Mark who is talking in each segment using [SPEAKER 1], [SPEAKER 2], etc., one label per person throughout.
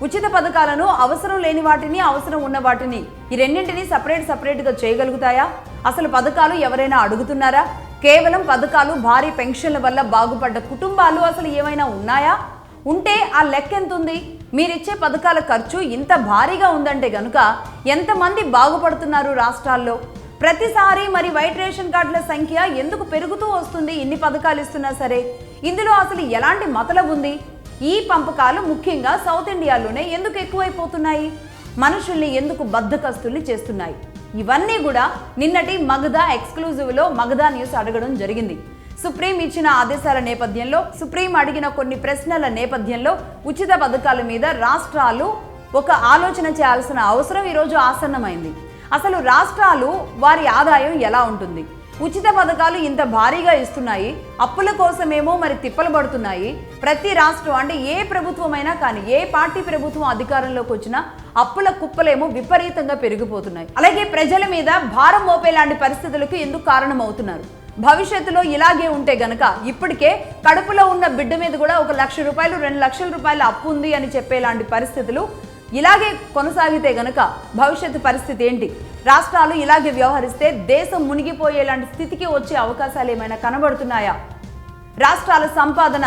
[SPEAKER 1] ఉచిత పథకాలను అవసరం లేని వాటిని, అవసరం ఉన్న వాటిని ఈ రెండింటిని సపరేట్గా చేయగలుగుతాయా? అసలు పథకాలు ఎవరైనా అడుగుతున్నారా? కేవలం పథకాలు, భారీ పెన్షన్ల వల్ల బాగుపడ్డ కుటుంబాలు అసలు ఏమైనా ఉన్నాయా? ఉంటే ఆ లెక్క ఎంత ఉంది? మీరిచ్చే పథకాల ఖర్చు ఇంత భారీగా ఉందంటే గనుక ఎంతమంది బాగుపడుతున్నారు రాష్ట్రాల్లో? ప్రతిసారి మరి వైట్ రేషన్ కార్డుల సంఖ్య ఎందుకు పెరుగుతూ వస్తుంది ఇన్ని పథకాలు ఇస్తున్నా సరే? ఇందులో అసలు ఎలాంటి మతలబు ఉంది? ఈ పంపకాలు ముఖ్యంగా సౌత్ ఇండియాలోనే ఎందుకు ఎక్కువైపోతున్నాయి? మనుషుల్ని ఎందుకు బద్ధకస్తుల్ని చేస్తున్నాయి? ఇవన్నీ కూడా నిన్నటి మగధ ఎక్స్క్లూజివ్లో మగధ న్యూస్ అడగడం జరిగింది. సుప్రీం ఇచ్చిన ఆదేశాల నేపథ్యంలో, సుప్రీం అడిగిన కొన్ని ప్రశ్నల నేపథ్యంలో ఉచిత పథకాల మీద రాష్ట్రాలు ఒక ఆలోచన చేయాల్సిన అవసరం ఈరోజు ఆసన్నమైంది. అసలు రాష్ట్రాలు వారి ఆదాయం ఎలా ఉంటుంది? ఉచిత పథకాలు ఇంత భారీగా ఇస్తున్నాయి, అప్పుల కోసమేమో మరి తిప్పలు పడుతున్నాయి. ప్రతి రాష్ట్రం అంటే ఏ ప్రభుత్వమైనా కానీ, ఏ పార్టీ ప్రభుత్వం అధికారంలోకి వచ్చినా అప్పుల కుప్పలేమో విపరీతంగా పెరిగిపోతున్నాయి. అలాగే ప్రజల మీద భారం మోపేలాంటి పరిస్థితులకు ఎందుకు కారణమవుతున్నారు? భవిష్యత్తులో ఇలాగే ఉంటే గనక ఇప్పటికే కడుపులో ఉన్న బిడ్డ మీద కూడా 1 లక్ష రూపాయలు, 2 లక్షల రూపాయల అప్పు ఉంది అని చెప్పేలాంటి పరిస్థితులు ఇలాగే కొనసాగితే గనక భవిష్యత్తు పరిస్థితి ఏంటి? రాష్ట్రాలు ఇలాగే వ్యవహరిస్తే దేశం మునిగిపోయేలాంటి స్థితికి వచ్చే అవకాశాలు ఏమైనా కనబడుతున్నాయా? రాష్ట్రాల సంపాదన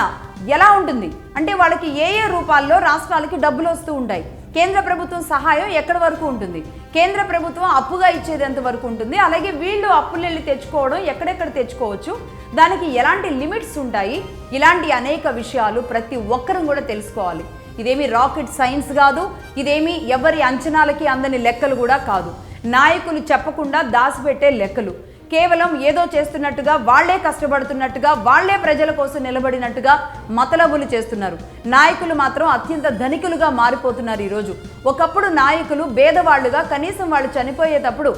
[SPEAKER 1] ఎలా ఉంటుంది అంటే వాళ్ళకి ఏ రూపాల్లో రాష్ట్రాలకి డబ్బులు వస్తూ ఉంటాయి? కేంద్ర ప్రభుత్వం సహాయం ఎక్కడి వరకు ఉంటుంది? కేంద్ర ప్రభుత్వం అప్పుగా ఇచ్చేది ఎంత వరకు ఉంటుంది? అలాగే వీళ్ళు అప్పులు వెళ్ళి తెచ్చుకోవడం ఎక్కడెక్కడ తెచ్చుకోవచ్చు? దానికి ఎలాంటి లిమిట్స్ ఉంటాయి? ఇలాంటి అనేక విషయాలు ప్రతి ఒక్కరం కూడా తెలుసుకోవాలి. ఇదేమి రాకెట్ సైన్స్ కాదు, ఇదేమి ఎవరి అంచనాలకి అందని లెక్కలు కూడా కాదు. నాయకులు చెప్పకుండా దాచిపెట్టే లెక్కలు. కేవలం ఏదో చేస్తున్నట్టుగా, వాళ్లే కష్టపడుతున్నట్టుగా, వాళ్లే ప్రజల కోసం నిలబడినట్టుగా మతలబులు చేస్తున్నారు. నాయకులు మాత్రం అత్యంత ధనికులుగా మారిపోతున్నారు ఈరోజు. ఒకప్పుడు నాయకులు పేదవాళ్లుగా, కనీసం వాళ్ళు చనిపోయేటప్పుడు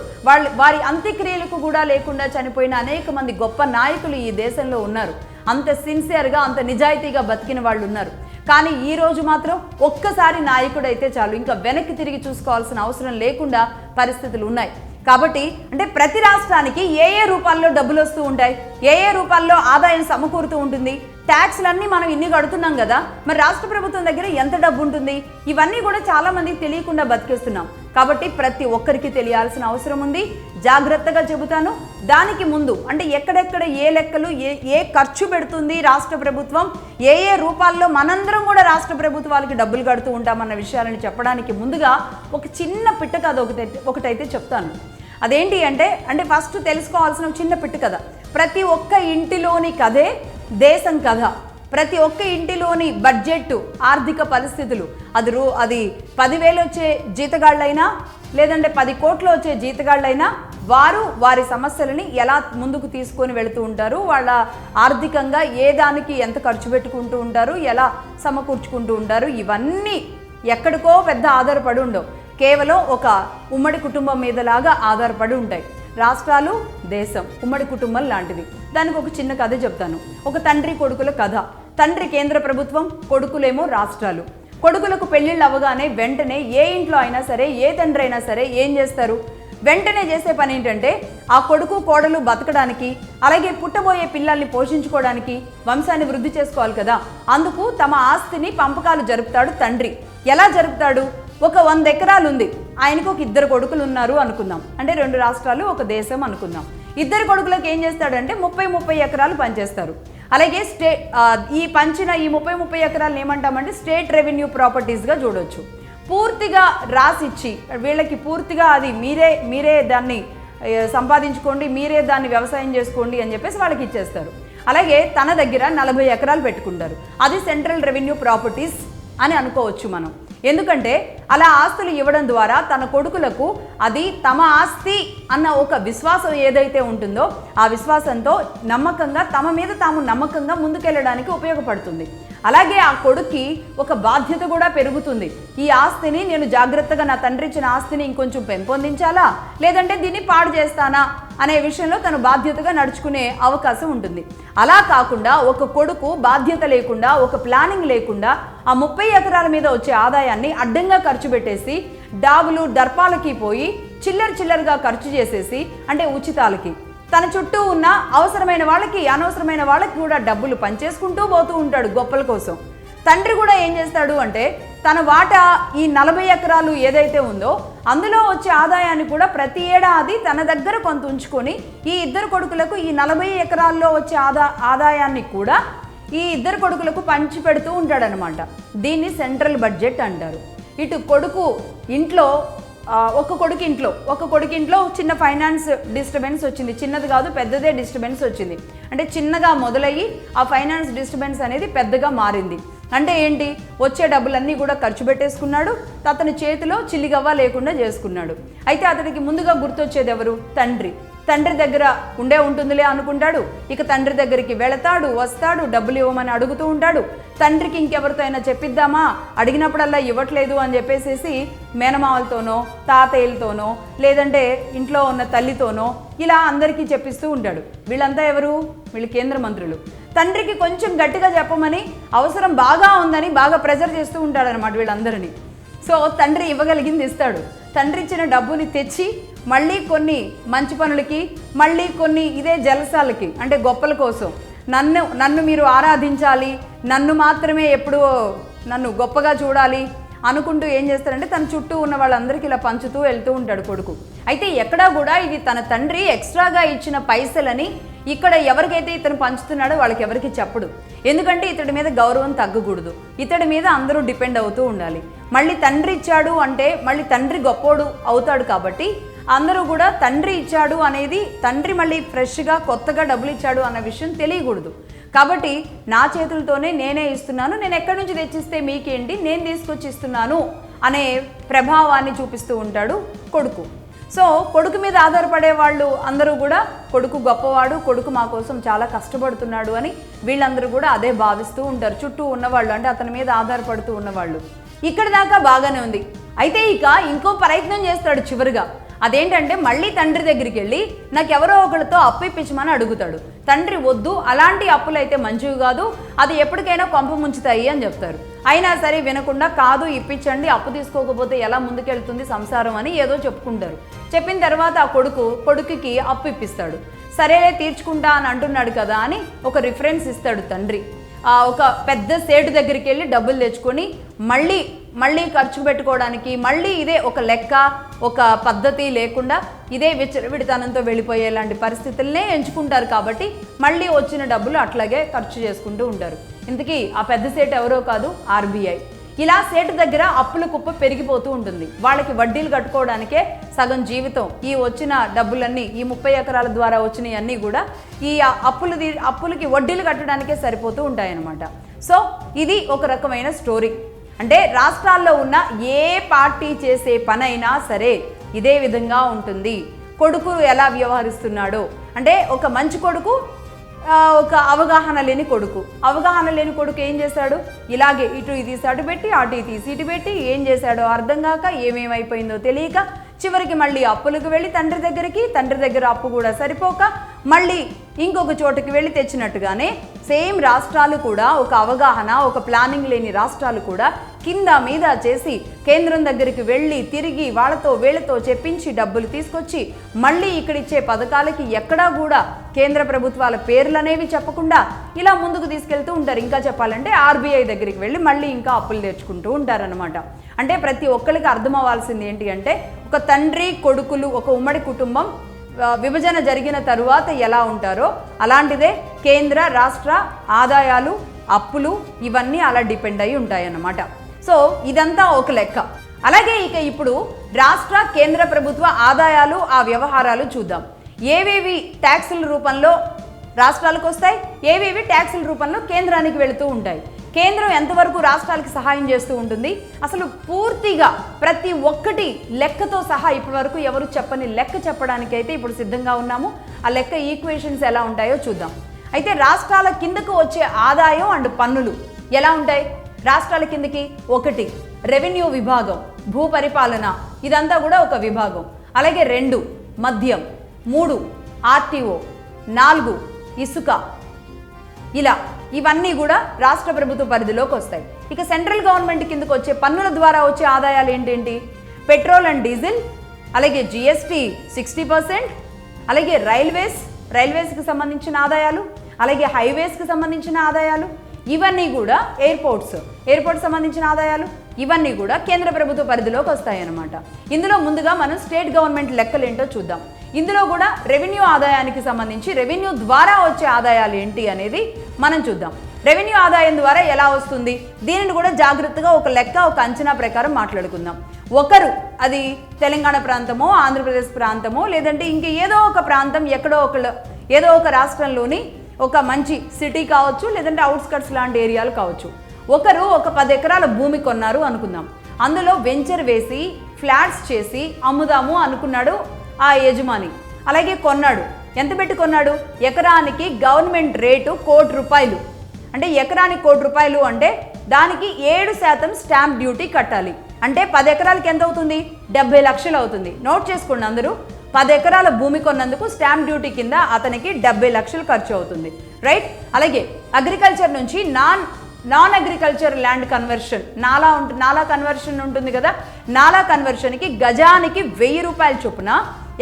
[SPEAKER 1] వారి అంత్యక్రియలకు కూడా లేకుండా చనిపోయిన అనేక మంది గొప్ప నాయకులు ఈ దేశంలో ఉన్నారు. అంత సిన్సియర్గా, అంత నిజాయితీగా బతికిన వాళ్ళు ఉన్నారు. కానీ ఈ రోజు మాత్రం ఒక్కసారి నాయకుడైతే చాలు, ఇంకా వెనక్కి తిరిగి చూసుకోవాల్సిన అవసరం లేకుండా పరిస్థితులు ఉన్నాయి. కాబట్టి అంటే ప్రతి రాష్ట్రానికి ఏ రూపాల్లో డబ్బులు వస్తూ ఉంటాయి, ఏ రూపాల్లో ఆదాయం సమకూరుతూ ఉంటుంది? ట్యాక్స్లన్నీ మనం ఇన్ని కడుతున్నాం కదా, మరి రాష్ట్ర ప్రభుత్వం దగ్గర ఎంత డబ్బు ఉంటుంది? ఇవన్నీ కూడా చాలా మందికి తెలియకుండా బతికేస్తున్నాం. కాబట్టి ప్రతి ఒక్కరికి తెలియాల్సిన అవసరం ఉంది. జాగ్రత్తగా చెబుతాను. దానికి ముందు అంటే ఎక్కడెక్కడ ఏ లెక్కలు, ఏ ఖర్చు పెడుతుంది రాష్ట్ర ప్రభుత్వం, ఏ రూపాల్లో మనందరం కూడా రాష్ట్ర ప్రభుత్వాలకి డబ్బులు కడుతూ ఉంటామన్న విషయాలను చెప్పడానికి ముందుగా ఒక చిన్న పిట్ట కథ ఒకటైతే చెప్తాను. అదేంటి అంటే ఫస్ట్ తెలుసుకోవాల్సిన చిన్న పిట్ట కథ. ప్రతి ఒక్క ఇంటిలోని కథే దేశం కథ. ప్రతి ఒక్క ఇంటిలోని బడ్జెట్, ఆర్థిక పరిస్థితులు, అది 10,000 వచ్చే జీతగాళ్ళైనా లేదంటే 10 కోట్లు వచ్చే జీతగాళ్ళైనా వారి సమస్యలని ఎలా ముందుకు తీసుకొని వెళుతూ ఉంటారు, వాళ్ళ ఆర్థికంగా ఏ దానికి ఎంత ఖర్చు పెట్టుకుంటూ ఉంటారు, ఎలా సమకూర్చుకుంటూ ఉంటారు, ఇవన్నీ ఎక్కడికో పెద్ద ఆధారపడి ఉండవు. కేవలం ఒక ఉమ్మడి కుటుంబం మీదలాగా ఆధారపడి ఉంటాయి. రాష్ట్రాలు, దేశం ఉమ్మడి కుటుంబం లాంటివి. దానికి ఒక చిన్న కథ చెప్తాను. ఒక తండ్రి కొడుకుల కథ. తండ్రి కేంద్ర ప్రభుత్వం, కొడుకులేమో రాష్ట్రాలు. కొడుకులకు పెళ్ళిళ్ళు అవ్వగానే వెంటనే ఏ ఇంట్లో అయినా సరే, ఏ తండ్రి అయినా సరే ఏం చేస్తారు? వెంటనే చేసే పని ఏంటంటే ఆ కొడుకు కోడలు బతకడానికి, అలాగే పుట్టబోయే పిల్లల్ని పోషించుకోవడానికి, వంశాన్ని వృద్ధి చేసుకోవాలి కదా, అందుకు తమ ఆస్తిని పంపకాలు జరుపుతాడు తండ్రి. ఎలా జరుపుతాడు? ఒక 100 ఎకరాలు ఉంది, ఆయనకు ఒక 2 కొడుకులు ఉన్నారు అనుకుందాం. అంటే 2 రాష్ట్రాలు, ఒక దేశం అనుకుందాం. 2 కొడుకులకు ఏం చేస్తాడంటే 30 ఎకరాలు పనిచేస్తారు. అలాగే ఈ పంచిన ఈ 30 ఎకరాలను ఏమంటామంటే స్టేట్ రెవెన్యూ ప్రాపర్టీస్గా చూడొచ్చు. పూర్తిగా రాసిచ్చి వీళ్ళకి పూర్తిగా అది మీరే దాన్ని సంపాదించుకోండి, మీరే దాన్ని వ్యవసాయం చేసుకోండి అని చెప్పేసి వాళ్ళకి ఇచ్చేస్తారు. అలాగే తన దగ్గర 40 ఎకరాలు పెట్టుకుంటారు. అది సెంట్రల్ రెవెన్యూ ప్రాపర్టీస్ అని అనుకోవచ్చు మనం. ఎందుకంటే అలా ఆస్తులు ఇవ్వడం ద్వారా తన కొడుకులకు అది తమ ఆస్తి అన్న ఒక విశ్వాసం ఏదైతే ఉంటుందో ఆ విశ్వాసంతో నమ్మకంగా, తమ మీద తాము నమ్మకంగా ముందుకెళ్ళడానికి ఉపయోగపడుతుంది. అలాగే ఆ కొడుక్కి ఒక బాధ్యత కూడా పెరుగుతుంది. ఈ ఆస్తిని నేను జాగ్రత్తగా, నా తండ్రి ఇచ్చిన ఆస్తిని ఇంకొంచెం పెంపొందించాలా, లేదంటే దీన్ని పాడు చేస్తానా అనే విషయంలో తను బాధ్యతగా నడుచుకునే అవకాశం ఉంటుంది. అలా కాకుండా ఒక కొడుకు బాధ్యత లేకుండా, ఒక ప్లానింగ్ లేకుండా ఆ 30 ఎకరాల మీద వచ్చే ఆదాయాన్ని అడ్డంగా ఖర్చు పెట్టేసి, డాబులు దర్పాలకి పోయి చిల్లరగా ఖర్చు చేసేసి, అంటే ఉచితాలకి, తన చుట్టూ ఉన్న అవసరమైన వాళ్ళకి, అనవసరమైన వాళ్ళకి కూడా డబ్బులు పనిచేసుకుంటూ పోతూ ఉంటాడు గొప్పల కోసం. తండ్రి కూడా ఏం చేస్తాడు అంటే తన వాటా ఈ 40 ఎకరాలు ఏదైతే ఉందో అందులో వచ్చే ఆదాయాన్ని కూడా ప్రతి ఏడాది తన దగ్గర కొంత ఉంచుకొని ఈ ఇద్దరు కొడుకులకు ఈ 40 ఎకరాల్లో వచ్చే ఆదాయాన్ని కూడా ఈ ఇద్దరు కొడుకులకు పంచి పెడుతూ ఉంటాడనమాట. దీన్ని సెంట్రల్ బడ్జెట్ అంటారు. ఇటు కొడుకు ఇంట్లో ఒక కొడుకు ఇంట్లో చిన్న ఫైనాన్స్ డిస్టర్బెన్స్ వచ్చింది. చిన్నది కాదు, పెద్దదే డిస్టర్బెన్స్ వచ్చింది. అంటే చిన్నగా మొదలయ్యి ఆ ఫైనాన్స్ డిస్టర్బెన్స్ అనేది పెద్దగా మారింది. అంటే ఏంటి, వచ్చే డబ్బులన్నీ కూడా ఖర్చు పెట్టేసుకున్నాడు. అతని చేతిలో చిల్లిగవ్వ లేకుండా చేసుకున్నాడు. అయితే అతనికి ముందుగా గుర్తొచ్చేది ఎవరు? తండ్రి దగ్గర ఉంటుందిలే అనుకుంటాడు. ఇక తండ్రి దగ్గరికి వెళతాడు, వస్తాడు, డబ్బులు ఇవ్వమని అడుగుతూ ఉంటాడు. తండ్రికి ఇంకెవరితో అయినా చెప్పిద్దామా, అడిగినప్పుడల్లా ఇవ్వట్లేదు అని చెప్పేసి మేనమావలతోనో తాతయ్యలతోనో లేదంటే ఇంట్లో ఉన్న తల్లితోనో ఇలా అందరికీ చెప్పిస్తూ ఉంటాడు. వీళ్ళంతా ఎవరు? వీళ్ళు కేంద్ర మంత్రులు. తండ్రికి కొంచెం గట్టిగా చెప్పమని, అవసరం బాగా ఉందని బాగా ప్రెజర్ చేస్తూ ఉంటాడనమాట వీళ్ళందరినీ. సో తండ్రి ఇవ్వగలిగింది ఇస్తాడు. తండ్రి ఇచ్చిన డబ్బుని తెచ్చి మళ్ళీ కొన్ని మంచి పనులకి, మళ్ళీ కొన్ని ఇదే జలసాలకి, అంటే గొప్పల కోసం నన్ను మీరు ఆరాధించాలి, నన్ను మాత్రమే ఎప్పుడూ నన్ను గొప్పగా చూడాలి అనుకుంటూ ఏం చేస్తారంటే తన చుట్టూ ఉన్న వాళ్ళందరికీ ఇలా పంచుతూ వెళ్తూ ఉంటాడు కొడుకు. అయితే ఎక్కడా కూడా ఇది తన తండ్రి ఎక్స్ట్రాగా ఇచ్చిన పైసలని ఇక్కడ ఎవరికైతే ఇతను పంచుతున్నాడో వాళ్ళకి ఎవరికి చెప్పడు. ఎందుకంటే ఇతడి మీద గౌరవం తగ్గకూడదు, ఇతడి మీద అందరూ డిపెండ్ అవుతూ ఉండాలి. మళ్ళీ తండ్రి ఇచ్చాడు అంటే మళ్ళీ తండ్రి గొప్పోడు అవుతాడు. కాబట్టి అందరూ కూడా తండ్రి ఇచ్చాడు అనేది, తండ్రి మళ్ళీ ఫ్రెష్గా కొత్తగా డబ్బులు ఇచ్చాడు అన్న విషయం తెలియకూడదు. కాబట్టి నా చేతులతోనే నేనే ఇస్తున్నాను, నేను ఎక్కడి నుంచి తెచ్చిస్తే మీకేంటి, నేను తీసుకొచ్చి ఇస్తున్నాను అనే ప్రభావాన్ని చూపిస్తూ ఉంటాడు కొడుకు. సో కొడుకు మీద ఆధారపడే వాళ్ళు అందరూ కూడా కొడుకు గొప్పవాడు, కొడుకు మా కోసం చాలా కష్టపడుతున్నాడు అని వీళ్ళందరూ కూడా అదే భావిస్తూ ఉంటారు. చుట్టూ ఉన్నవాళ్ళు, అంటే అతని మీద ఆధారపడుతూ ఉన్నవాళ్ళు. ఇక్కడ దాకా బాగానే ఉంది. అయితే ఇక ఇంకో ప్రయత్నం చేస్తాడు చివరిగా. అదేంటంటే మళ్ళీ తండ్రి దగ్గరికి వెళ్ళి నాకు ఎవరో ఒకరితో అప్పు ఇప్పించమని అడుగుతాడు. తండ్రి వద్దు, అలాంటి అప్పులు అయితే మంచివి కాదు, అది ఎప్పటికైనా కొంప ముంచుతాయి అని చెప్తారు. అయినా సరే వినకుండా కాదు ఇప్పించండి, అప్పు తీసుకోకపోతే ఎలా ముందుకెళ్తుంది సంసారం అని ఏదో చెప్పుకుంటారు. చెప్పిన తర్వాత ఆ కొడుకుకి అప్పు ఇప్పిస్తాడు. సరేలే తీర్చుకుంటా అని అంటున్నాడు కదా అని ఒక రిఫరెన్స్ ఇస్తాడు తండ్రి. ఒక పెద్ద సేటు దగ్గరికి వెళ్ళి డబ్బులు తెచ్చుకొని మళ్ళీ ఖర్చు పెట్టుకోవడానికి మళ్ళీ ఇదే ఒక లెక్క, ఒక పద్ధతి లేకుండా ఇదే విచ్చలవిడితనంతో వెళ్ళిపోయేలాంటి పరిస్థితులనే ఎంచుకుంటారు. కాబట్టి మళ్ళీ వచ్చిన డబ్బులు అట్లాగే ఖర్చు చేసుకుంటూ ఉంటారు. ఇంతకీ ఆ పెద్ద సేటు ఎవరో కాదు, RBI. ఇలా సేటు దగ్గర అప్పుల కుప్ప పెరిగిపోతూ ఉంటుంది. వాళ్ళకి వడ్డీలు కట్టుకోవడానికే సగం జీవితం ఈ వచ్చిన డబ్బులన్నీ, ఈ 30 ఎకరాల ద్వారా వచ్చినవన్నీ కూడా ఈ అప్పులకి వడ్డీలు కట్టడానికే సరిపోతూ ఉంటాయన్నమాట. సో ఇది ఒక రకమైన స్టోరీ. అంటే రాష్ట్రాల్లో ఉన్న ఏ పార్టీ చేసే పనైనా సరే ఇదే విధంగా ఉంటుంది. కొడుకు ఎలా వ్యవహరిస్తున్నాడో, అంటే ఒక మంచి కొడుకు, ఒక అవగాహన లేని కొడుకు ఏం చేశాడు, ఇలాగే ఇటు తీసి అటు పెట్టి, అటు తీసి ఇటు పెట్టి, ఏం చేశాడో అర్థం కాక, ఏమేమైపోయిందో తెలియక, చివరికి మళ్ళీ అప్పులకు వెళ్ళి తండ్రి దగ్గర అప్పు కూడా సరిపోక మళ్ళీ ఇంకొక చోటుకి వెళ్ళి తెచ్చినట్టుగానే సేమ్ రాష్ట్రాలు కూడా ఒక అవగాహన, ఒక ప్లానింగ్ లేని రాష్ట్రాలు కూడా కింద మీద చేసి కేంద్రం దగ్గరికి వెళ్ళి తిరిగి వీళ్ళతో చెప్పించి డబ్బులు తీసుకొచ్చి మళ్ళీ ఇక్కడిచ్చే పథకాలకి ఎక్కడా కూడా కేంద్ర ప్రభుత్వాల పేర్లు అనేవి చెప్పకుండా ఇలా ముందుకు తీసుకెళ్తూ ఉంటారు. ఇంకా చెప్పాలంటే RBI దగ్గరికి వెళ్ళి మళ్ళీ ఇంకా అప్పులు తెచ్చుకుంటూ ఉంటారనమాట. అంటే ప్రతి ఒక్కరికి అర్థం అవ్వాల్సింది ఏంటి అంటే, ఒక తండ్రి కొడుకులు, ఒక ఉమ్మడి కుటుంబం విభజన జరిగిన తరువాత ఎలా ఉంటారో అలాంటిదే కేంద్ర రాష్ట్ర ఆదాయాలు, అప్పులు ఇవన్నీ అలా డిపెండ్ అయి ఉంటాయన్నమాట. సో ఇదంతా ఒక లెక్క. అలాగే ఇక ఇప్పుడు రాష్ట్ర కేంద్ర ప్రభుత్వ ఆదాయాలు, ఆ వ్యవహారాలు చూద్దాం. ఏవేవి ట్యాక్సుల రూపంలో రాష్ట్రాలకు వస్తాయి, ఏవేవి ట్యాక్సుల రూపంలో కేంద్రానికి వెళుతూ ఉంటాయి, కేంద్రం ఎంతవరకు రాష్ట్రాలకు సహాయం చేస్తూ ఉంటుంది, అసలు పూర్తిగా ప్రతి ఒక్కటి లెక్కతో సహా ఇప్పటి వరకు ఎవరు చెప్పని లెక్క చెప్పడానికి అయితే ఇప్పుడు సిద్ధంగా ఉన్నాము. ఆ లెక్క ఈక్వేషన్స్ ఎలా ఉంటాయో చూద్దాం. అయితే రాష్ట్రాల కిందకు వచ్చే ఆదాయం అండ్ పన్నులు ఎలా ఉంటాయి? రాష్ట్రాల కిందకి 1 రెవెన్యూ విభాగం, భూ పరిపాలన, ఇదంతా కూడా ఒక విభాగం. అలాగే 2 మద్యం, 3 RTO, 4 ఇసుక, ఇలా ఇవన్నీ కూడా రాష్ట్ర ప్రభుత్వ పరిధిలోకి వస్తాయి. ఇక సెంట్రల్ గవర్నమెంట్ కిందకు వచ్చే పన్నుల ద్వారా వచ్చే ఆదాయాలు ఏంటేంటి? పెట్రోల్ అండ్ డీజిల్, అలాగే GST 60%, అలాగే రైల్వేస్కి సంబంధించిన ఆదాయాలు, అలాగే హైవేస్కి సంబంధించిన ఆదాయాలు, ఇవన్నీ కూడా ఎయిర్పోర్ట్స్ సంబంధించిన ఆదాయాలు, ఇవన్నీ కూడా కేంద్ర ప్రభుత్వ పరిధిలోకి వస్తాయన్నమాట. ఇందులో ముందుగా మనం స్టేట్ గవర్నమెంట్ లెక్కలు ఏంటో చూద్దాం. ఇందులో కూడా రెవెన్యూ ఆదాయానికి సంబంధించి రెవెన్యూ ద్వారా వచ్చే ఆదాయాలు ఏంటి అనేది మనం చూద్దాం. రెవెన్యూ ఆదాయం ద్వారా ఎలా వస్తుంది, దీనిని కూడా జాగ్రత్తగా ఒక లెక్క, ఒక అంచనా ప్రకారం మాట్లాడుకుందాం. ఒకరు అది తెలంగాణ ప్రాంతమో, ఆంధ్రప్రదేశ్ ప్రాంతమో, లేదంటే ఇంక ఏదో ఒక ప్రాంతం, ఏదో ఒక రాష్ట్రంలోని ఒక మంచి సిటీ కావచ్చు, లేదంటే అవుట్స్కట్స్ లాంటి ఏరియాలు కావచ్చు. ఒకరు ఒక 10 ఎకరాల భూమి కొన్నారు అనుకుందాం. అందులో వెంచర్ వేసి ఫ్లాట్స్ చేసి అమ్ముదాము అనుకున్నాడు ఆ యజమాని. అలాగే కొన్నాడు. ఎంత పెట్టి కొన్నాడు? ఎకరానికి గవర్నమెంట్ రేటు ₹1,00,00,000. అంటే ఎకరానికి ₹1,00,00,000 అంటే దానికి 7% స్టాంప్ డ్యూటీ కట్టాలి. అంటే 10 ఎకరాలకి ఎంత అవుతుంది? 70 లక్షలు అవుతుంది. నోట్ చేసుకోండి అందరూ. 10 ఎకరాల భూమి కొన్నందుకు స్టాంప్ డ్యూటీ కింద అతనికి 70 లక్షలు ఖర్చు అవుతుంది. రైట్. అలాగే అగ్రికల్చర్ నుంచి నాన్ అగ్రికల్చర్ ల్యాండ్ కన్వర్షన్, నాలా కన్వర్షన్ ఉంటుంది కదా, నాలా కన్వర్షన్కి గజానికి ₹1,000 చొప్పున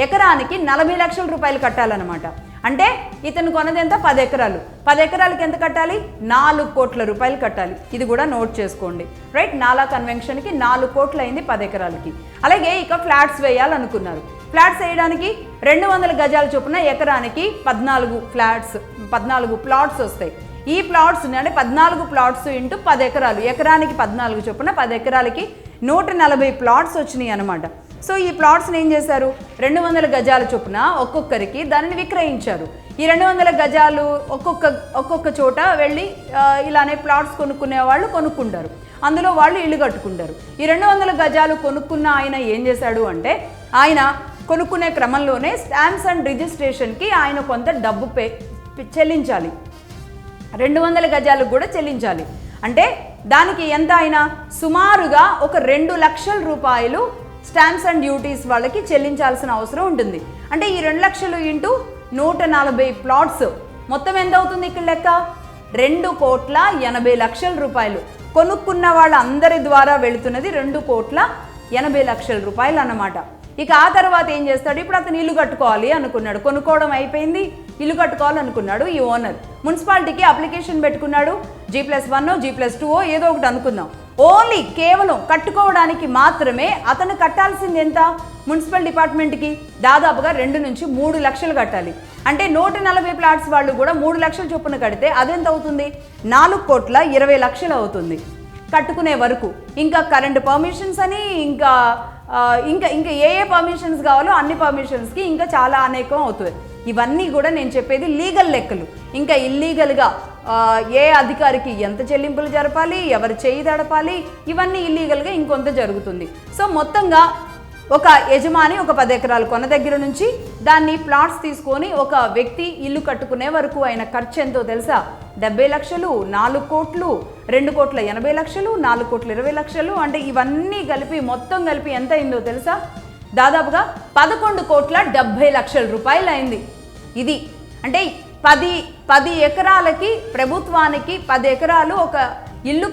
[SPEAKER 1] ఎకరానికి ₹40 లక్షల కట్టాలన్నమాట. అంటే ఇతను కొన్నది ఎంత? 10 ఎకరాలు. 10 ఎకరాలకి ఎంత కట్టాలి? ₹4 కోట్ల కట్టాలి. ఇది కూడా నోట్ చేసుకోండి. రైట్. నాలా కన్వెన్షన్కి 4 కోట్లు అయింది 10 ఎకరాలకి. అలాగే ఇక ఫ్లాట్స్ వేయాలనుకున్నారు. ఫ్లాట్స్ వేయడానికి 200 గజాల చొప్పున ఎకరానికి 14 ప్లాట్స్ వస్తాయి. ఈ ప్లాట్స్ అంటే 14 ప్లాట్స్ ఇంటూ 10 ఎకరాలు, ఎకరానికి 14 చొప్పున 10 ఎకరాలకి 140 ప్లాట్స్ వచ్చినాయి అనమాట. సో ఈ ప్లాట్స్ని ఏం చేశారు? 200 గజాల చొప్పున ఒక్కొక్కరికి దానిని విక్రయించారు. ఈ 200 గజాలు ఒక్కొక్క చోట వెళ్ళి ఇలానే ప్లాట్స్ కొనుక్కునే వాళ్ళు కొనుక్కుంటారు. అందులో వాళ్ళు ఇల్లు కట్టుకుంటారు. ఈ 200 గజాలు కొనుక్కున్న ఆయన ఏం చేశాడు అంటే, ఆయన కొనుక్కునే క్రమంలోనే స్టాంప్స్ అండ్ రిజిస్ట్రేషన్కి ఆయన కొంత డబ్బు చెల్లించాలి. 200 గజాలకు కూడా చెల్లించాలి. అంటే దానికి ఎంత అయినా సుమారుగా ఒక ₹2 లక్షల స్టాంప్స్ అండ్ డ్యూటీస్ వాళ్ళకి చెల్లించాల్సిన అవసరం ఉంటుంది. అంటే ఈ 2 లక్షలు ఇంటూ 140 ప్లాట్స్ మొత్తం ఎంత అవుతుంది? ఇక్కడ లెక్క ₹2,80,00,000. కొనుక్కున్న వాళ్ళందరి ద్వారా వెళుతున్నది ₹2,80,00,000 అన్నమాట. ఇక ఆ తర్వాత ఏం చేస్తాడు? ఇప్పుడు అతను ఇల్లు కట్టుకోవాలి అనుకున్నాడు. కొనుక్కోవడం అయిపోయింది, ఇల్లు కట్టుకోవాలనుకున్నాడు ఈ ఓనర్. మున్సిపాలిటీకి అప్లికేషన్ పెట్టుకున్నాడు. G+1 G+2 ఏదో ఒకటి అనుకుందాం. ఓన్లీ కేవలం కట్టుకోవడానికి మాత్రమే అతను కట్టాల్సింది ఎంత? మున్సిపల్ డిపార్ట్మెంట్కి దాదాపుగా 2 నుంచి 3 లక్షలు కట్టాలి. అంటే 140 ప్లాట్స్ వాళ్ళు కూడా 3 లక్షల చొప్పున కడితే అదెంత అవుతుంది? ₹4,20,00,000 అవుతుంది కట్టుకునే వరకు. ఇంకా కరెంట్ పర్మిషన్స్ అని ఇంకా ఏ పర్మిషన్స్ కావాలో అన్ని పర్మిషన్స్కి ఇంకా చాలా అనేకం అవుతుంది. ఇవన్నీ కూడా నేను చెప్పేది లీగల్ లెక్కలు. ఇంకా ఇల్లీగల్గా ఏ అధికారికి ఎంత చెల్లింపులు జరపాలి, ఎవరు చేయి తడపాలి, ఇవన్నీ ఇల్లీగల్గా ఇంకొంత జరుగుతుంది. సో మొత్తంగా ఒక యజమాని ఒక 10 ఎకరాలు కొన్న దగ్గర నుంచి దాన్ని ప్లాట్స్ తీసుకొని ఒక వ్యక్తి ఇల్లు కట్టుకునే వరకు ఆయన ఖర్చు ఎంతో తెలుసా? 70 లక్షలు, 4 కోట్లు, 2,80,00,000, 4,20,00,000. అంటే ఇవన్నీ కలిపి మొత్తం కలిపి ఎంత అయిందో తెలుసా? దాదాపుగా ₹11,70,00,000 అయింది. ఇది అంటే 10 ఎకరాలకి ప్రభుత్వానికి 10 ఎకరాలు ఒక ఇల్లు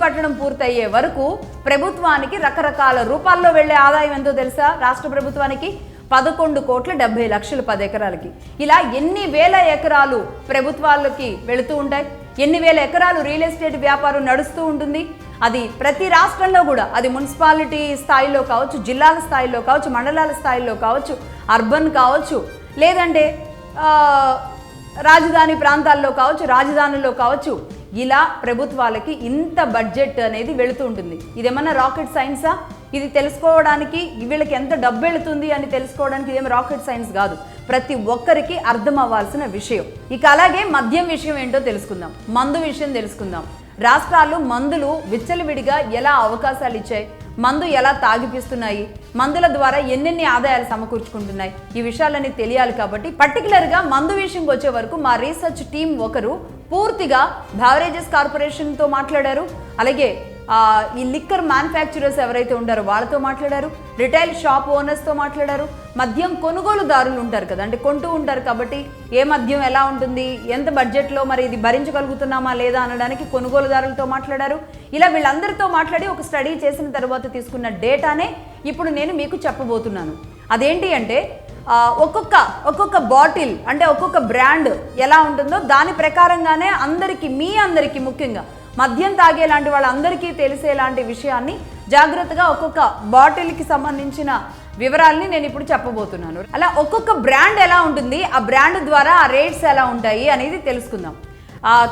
[SPEAKER 1] కట్టడం పూర్తయ్యే వరకు ప్రభుత్వానికి రకరకాల రూపాల్లో వెళ్ళే ఆదాయం ఎంతో తెలుసా? రాష్ట్ర ప్రభుత్వానికి ₹11,70,00,000 10 ఎకరాలకి. ఇలా ఎన్ని వేల ఎకరాలు ప్రభుత్వాలకి వెళుతూ ఉంటాయి, ఎన్ని వేల ఎకరాలు రియల్ ఎస్టేట్ వ్యాపారం నడుస్తూ ఉంటుంది. అది ప్రతి రాష్ట్రంలో కూడా, అది మున్సిపాలిటీ స్థాయిలో కావచ్చు, జిల్లాల స్థాయిలో కావచ్చు, మండలాల స్థాయిలో కావచ్చు, అర్బన్ కావచ్చు, లేదంటే రాజధాని ప్రాంతాల్లో కావచ్చు, రాజధానుల్లో కావచ్చు, ఇలా ప్రభుత్వాలకి ఇంత బడ్జెట్ అనేది వెళుతూ ఉంటుంది. ఇదేమన్నా రాకెట్ సైన్సా? ఇది తెలుసుకోవడానికి వీళ్ళకి ఎంత డబ్బు వెళుతుంది అని తెలుసుకోవడానికి ఇదేమో రాకెట్ సైన్స్ కాదు. ప్రతి ఒక్కరికి అర్థం అవ్వాల్సిన విషయం. ఇక అలాగే మద్యం విషయం ఏంటో తెలుసుకుందాం, మందు విషయం తెలుసుకుందాం. రాష్ట్రాలు మందులు విచ్చలవిడిగా ఎలా అవకాశాలు ఇచ్చాయి, మందు ఎలా తాగిపిస్తున్నాయి, మందుల ద్వారా ఎన్నెన్ని ఆదాయాలు సమకూర్చుకుంటున్నాయి, ఈ విషయాలన్నీ తెలియాలి. కాబట్టి పర్టికులర్గా మందు విషయంకి వచ్చే వరకు మా రీసెర్చ్ టీం ఒకరు పూర్తిగా బెవరేజెస్ కార్పొరేషన్తో మాట్లాడారు. అలాగే ఈ లిక్కర్ మ్యానుఫ్యాక్చరర్స్ ఎవరైతే ఉంటారో వాళ్ళతో మాట్లాడారు, రిటైల్ షాప్ ఓనర్స్తో మాట్లాడారు, మద్యం కొనుగోలుదారులు ఉంటారు కదా, అంటే కొంటూ ఉంటారు కాబట్టి ఏ మద్యం ఎలా ఉంటుంది, ఎంత బడ్జెట్లో మరి ఇది భరించగలుగుతున్నామా లేదా అనడానికి కొనుగోలుదారులతో మాట్లాడారు. ఇలా వీళ్ళందరితో మాట్లాడి ఒక స్టడీ చేసిన తర్వాత తీసుకున్న డేటానే ఇప్పుడు నేను మీకు చెప్పబోతున్నాను. అదేంటి అంటే ఒక్కొక్క బాటిల్ అంటే ఒక్కొక్క బ్రాండ్ ఎలా ఉంటుందో దాని ప్రకారంగానే మీ అందరికీ ముఖ్యంగా మద్యం తాగేలాంటి వాళ్ళందరికీ తెలిసేలాంటి విషయాన్ని జాగ్రత్తగా ఒక్కొక్క బాటిల్కి సంబంధించిన వివరాలని నేను ఇప్పుడు చెప్పబోతున్నాను. అలా ఒక్కొక్క బ్రాండ్ ఎలా ఉంటుంది, ఆ బ్రాండ్ ద్వారా ఆ రేట్స్ ఎలా ఉంటాయి అనేది తెలుసుకుందాం.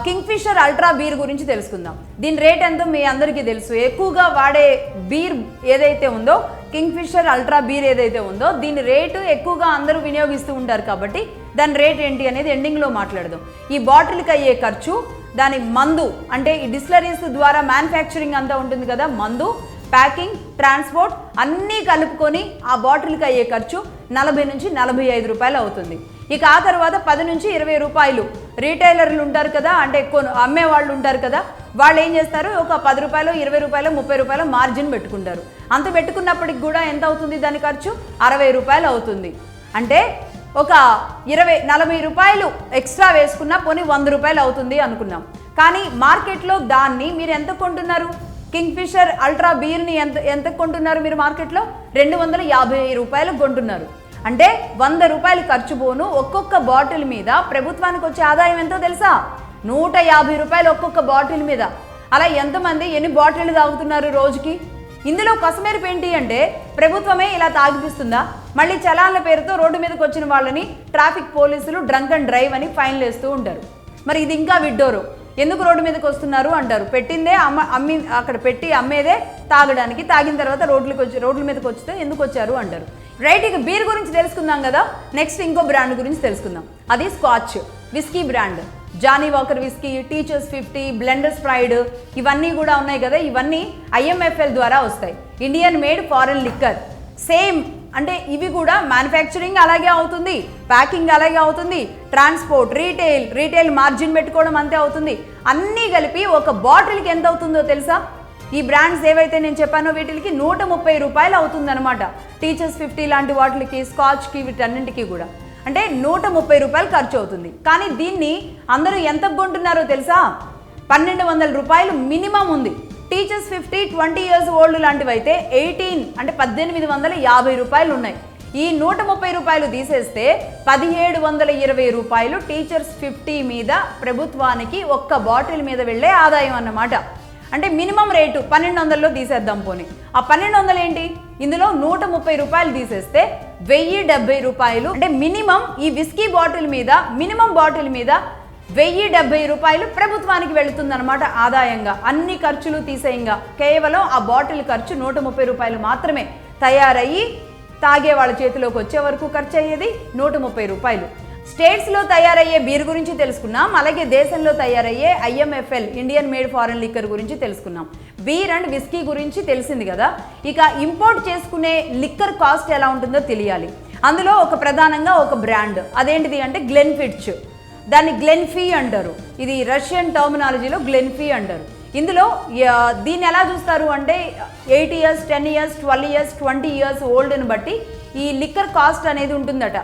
[SPEAKER 1] కింగ్ఫిషర్ అల్ట్రా బీర్ గురించి తెలుసుకుందాం. దీని రేట్ ఎంతో మీ అందరికీ తెలుసు. ఎక్కువగా వాడే బీర్ ఏదైతే ఉందో, కింగ్ఫిషర్ అల్ట్రా బీర్ ఏదైతే ఉందో, దీని రేటు ఎక్కువగా అందరూ వినియోగిస్తూ ఉంటారు కాబట్టి దాని రేట్ ఏంటి అనేది ఎండింగ్లో మాట్లాడదాం. ఈ బాటిల్కి అయ్యే ఖర్చు, దాని మందు అంటే ఈ డిస్టిలరీస్ ద్వారా మ్యానుఫ్యాక్చరింగ్ అంతా ఉంటుంది కదా, మందు, ప్యాకింగ్, ట్రాన్స్పోర్ట్ అన్నీ కలుపుకొని ఆ బాటిల్కి అయ్యే ఖర్చు 40 నుంచి 45 రూపాయలు అవుతుంది. ఇక ఆ తర్వాత 10 నుంచి 20 రూపాయలు రీటైలర్లు ఉంటారు కదా, అంటే అమ్మే వాళ్ళు ఉంటారు కదా, వాళ్ళు ఏం చేస్తారు, ఒక 10 రూపాయలు, 20 రూపాయలు, 30 రూపాయలు మార్జిన్ పెట్టుకుంటారు. అంత పెట్టుకున్నప్పటికి కూడా ఎంత అవుతుంది దాని ఖర్చు? 60 రూపాయలు అవుతుంది. అంటే ఒక 40 రూపాయలు ఎక్స్ట్రా వేసుకున్నా పోనీ 100 రూపాయలు అవుతుంది అనుకున్నాం. కానీ మార్కెట్లో దాన్ని మీరు ఎంత కొంటున్నారు? కింగ్ఫిషర్ అల్ట్రా బీర్ని ఎంత కొంటున్నారు మీరు మార్కెట్లో? 250 రూపాయలకు కొంటున్నారు. అంటే 100 రూపాయలు ఖర్చు పోను ఒక్కొక్క బాటిల్ మీద ప్రభుత్వానికి వచ్చే ఆదాయం ఎంతో తెలుసా? 150 రూపాయలు ఒక్కొక్క బాటిల్ మీద. అలా ఎంతమంది ఎన్ని బాటిల్ తాగుతున్నారు రోజుకి? ఇందులో కసమెరుపు ఏంటి అంటే ప్రభుత్వమే ఇలా తాగిపిస్తుందా? మళ్ళీ చలాన్ల పేరుతో రోడ్డు మీదకి వచ్చిన వాళ్ళని ట్రాఫిక్ పోలీసులు డ్రంక్ అండ్ డ్రైవ్ అని ఫైన్లు వేస్తూ ఉంటారు. మరి ఇది ఇంకా విడ్డోరు. ఎందుకు రోడ్డు మీదకి వస్తున్నారు అంటారు. పెట్టిందే అమ్మి అక్కడ పెట్టి అమ్మేదే తాగడానికి, తాగిన తర్వాత రోడ్ల మీదకి వచ్చితే ఎందుకు వచ్చారు అంటారు. రైట్, ఇక బీర్ గురించి తెలుసుకుందాం కదా. నెక్స్ట్ ఇంకో బ్రాండ్ గురించి తెలుసుకుందాం. అది scotch whisky brand. Johnnie Walker whisky, teachers 50, blenders pride ఇవన్నీ కూడా ఉన్నాయి కదా. ఇవన్నీ IMFL ద్వారా వస్తాయి, Indian made foreign liquor. Same అంటే ఇవి కూడా మ్యానుఫ్యాక్చరింగ్ అలాగే అవుతుంది, ప్యాకింగ్ అలాగే అవుతుంది, ట్రాన్స్పోర్ట్, రీటైల్ మార్జిన్ పెట్టుకోవడం అంతే అవుతుంది. అన్నీ కలిపి ఒక బాటిల్కి ఎంత అవుతుందో తెలుసా? ఈ బ్రాండ్స్ ఏవైతే నేను చెప్పానో వీటికి 130 రూపాయలు అవుతుంది అనమాట. టీచర్స్ 50 లాంటి వాటికి, స్కాచ్కి, వీటన్నింటికి కూడా అంటే 130 రూపాయలు ఖర్చు అవుతుంది. కానీ దీన్ని అందరూ ఎంత కొంటున్నారో తెలుసా? 1200 రూపాయలు మినిమం ఉంది. టీచర్స్ 50 20 years ఓల్డ్ లాంటివి అయితే 1850 రూపాయలు ఉన్నాయి. ఈ 130 రూపాయలు తీసేస్తే 1720 రూపాయలు టీచర్స్ 50 మీద ప్రభుత్వానికి ఒక్క బాటిల్ మీద వెళ్ళే ఆదాయం అన్నమాట. అంటే మినిమం రేటు 1200లో తీసేద్దాం పోనీ. ఆ 1200 ఏంటి? ఇందులో 130 రూపాయలు తీసేస్తే 1070 రూపాయలు. అంటే మినిమం ఈ విస్కీ బాటిల్ మీద, మినిమం బాటిల్ మీద 1070 రూపాయలు ప్రభుత్వానికి వెళుతుందన్నమాట ఆదాయంగా. అన్ని ఖర్చులు తీసేయంగా కేవలం ఆ బాటిల్ ఖర్చు 130 రూపాయలు మాత్రమే. తయారయ్యి తాగే వాళ్ళ చేతిలోకి వచ్చే వరకు ఖర్చు అయ్యేది 130 రూపాయలు. స్టేట్స్లో తయారయ్యే బీర్ గురించి తెలుసుకున్నాం, అలాగే దేశంలో తయారయ్యే IMFL Indian made foreign liquor గురించి తెలుసుకున్నాం. బీర్ అండ్ విస్కీ గురించి తెలిసింది కదా. ఇక ఇంపోర్ట్ చేసుకునే లిక్కర్ కాస్ట్ ఎలా ఉంటుందో తెలియాలి. అందులో ఒక ప్రధానంగా ఒక బ్రాండ్, అదేంటిది అంటే గ్లెన్ఫిడిచ్. దాన్ని గ్లెన్ఫీ అంటారు. ఇది రష్యన్ టర్మినాలజీలో గ్లెన్ఫీ అంటారు. ఇందులో దీన్ని ఎలా చూస్తారు అంటే 8 years, 10 years, 12 years, 20 years ఓల్డ్ని బట్టి ఈ లిక్కర్ కాస్ట్ అనేది ఉంటుందట.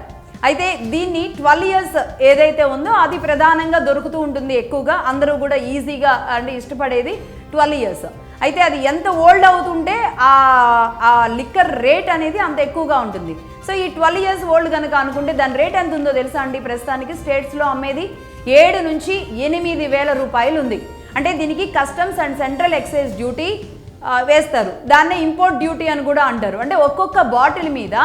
[SPEAKER 1] అయితే దీన్ని 12 years ఏదైతే ఉందో అది ప్రధానంగా దొరుకుతూ ఉంటుంది ఎక్కువగా. అందరూ కూడా ఈజీగా అంటే ఇష్టపడేది 12 years. అయితే అది ఎంత ఓల్డ్ అవుతుంటే ఆ లిక్కర్ రేట్ అనేది అంత ఎక్కువగా ఉంటుంది. సో ఈ 12 years ఓల్డ్ కనుక అనుకుంటే దాని రేట్ ఎంత ఉందో తెలుసా అండి? ప్రస్తుతానికి స్టేట్స్లో అమ్మేది 7 నుంచి 8,000 రూపాయలు ఉంది. అంటే దీనికి customs and central excise duty వేస్తారు. దాన్నే ఇంపోర్ట్ డ్యూటీ అని కూడా అంటారు. అంటే ఒక్కొక్క బాటిల్ మీద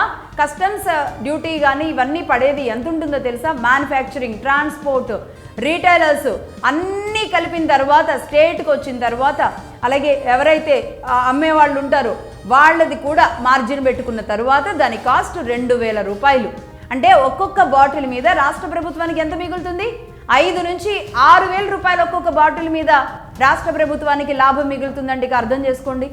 [SPEAKER 1] కస్టమ్స్ డ్యూటీ కానీ ఇవన్నీ పడేది ఎంత ఉంటుందో తెలుసా? మ్యానుఫ్యాక్చరింగ్, ట్రాన్స్పోర్ట్, రీటైలర్స్ అన్నీ కలిపిన తర్వాత స్టేట్కి వచ్చిన తర్వాత, అలాగే ఎవరైతే అమ్మేవాళ్ళు ఉంటారో వాళ్ళది కూడా మార్జిన్ పెట్టుకున్న తర్వాత దాని కాస్ట్ 2,000 రూపాయలు. అంటే ఒక్కొక్క బాటిల్ మీద రాష్ట్ర ప్రభుత్వానికి ఎంత మిగులుతుంది? 5 నుంచి 6,000 రూపాయలు ఒక్కొక్క బాటిల్ మీద రాష్ట్ర ప్రభుత్వానికి లాభం మిగులుతుందండి. అర్థం చేసుకోండి.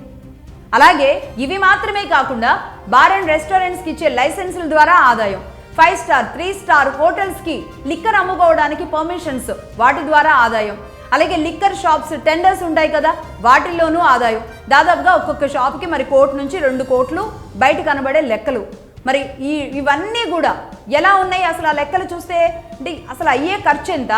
[SPEAKER 1] అలాగే ఇవి మాత్రమే కాకుండా బార్ అండ్ రెస్టారెంట్స్కి ఇచ్చే లైసెన్సుల ద్వారా ఆదాయం, 5 star 3 star హోటల్స్కి లిక్కర్ అమ్ముకోవడానికి పర్మిషన్స్, వాటి ద్వారా ఆదాయం, అలాగే లిక్కర్ షాప్స్ టెండర్స్ ఉంటాయి కదా, వాటిల్లోనూ ఆదాయం. దాదాపుగా ఒక్కొక్క షాప్కి మరి 1 కోటి నుంచి 2 కోట్లు బయట కనబడే లెక్కలు. మరి ఇవన్నీ కూడా ఎలా ఉన్నాయి అసలు? ఆ లెక్కలు చూస్తే అంటే అసలు అయ్యే ఖర్చు ఎంత?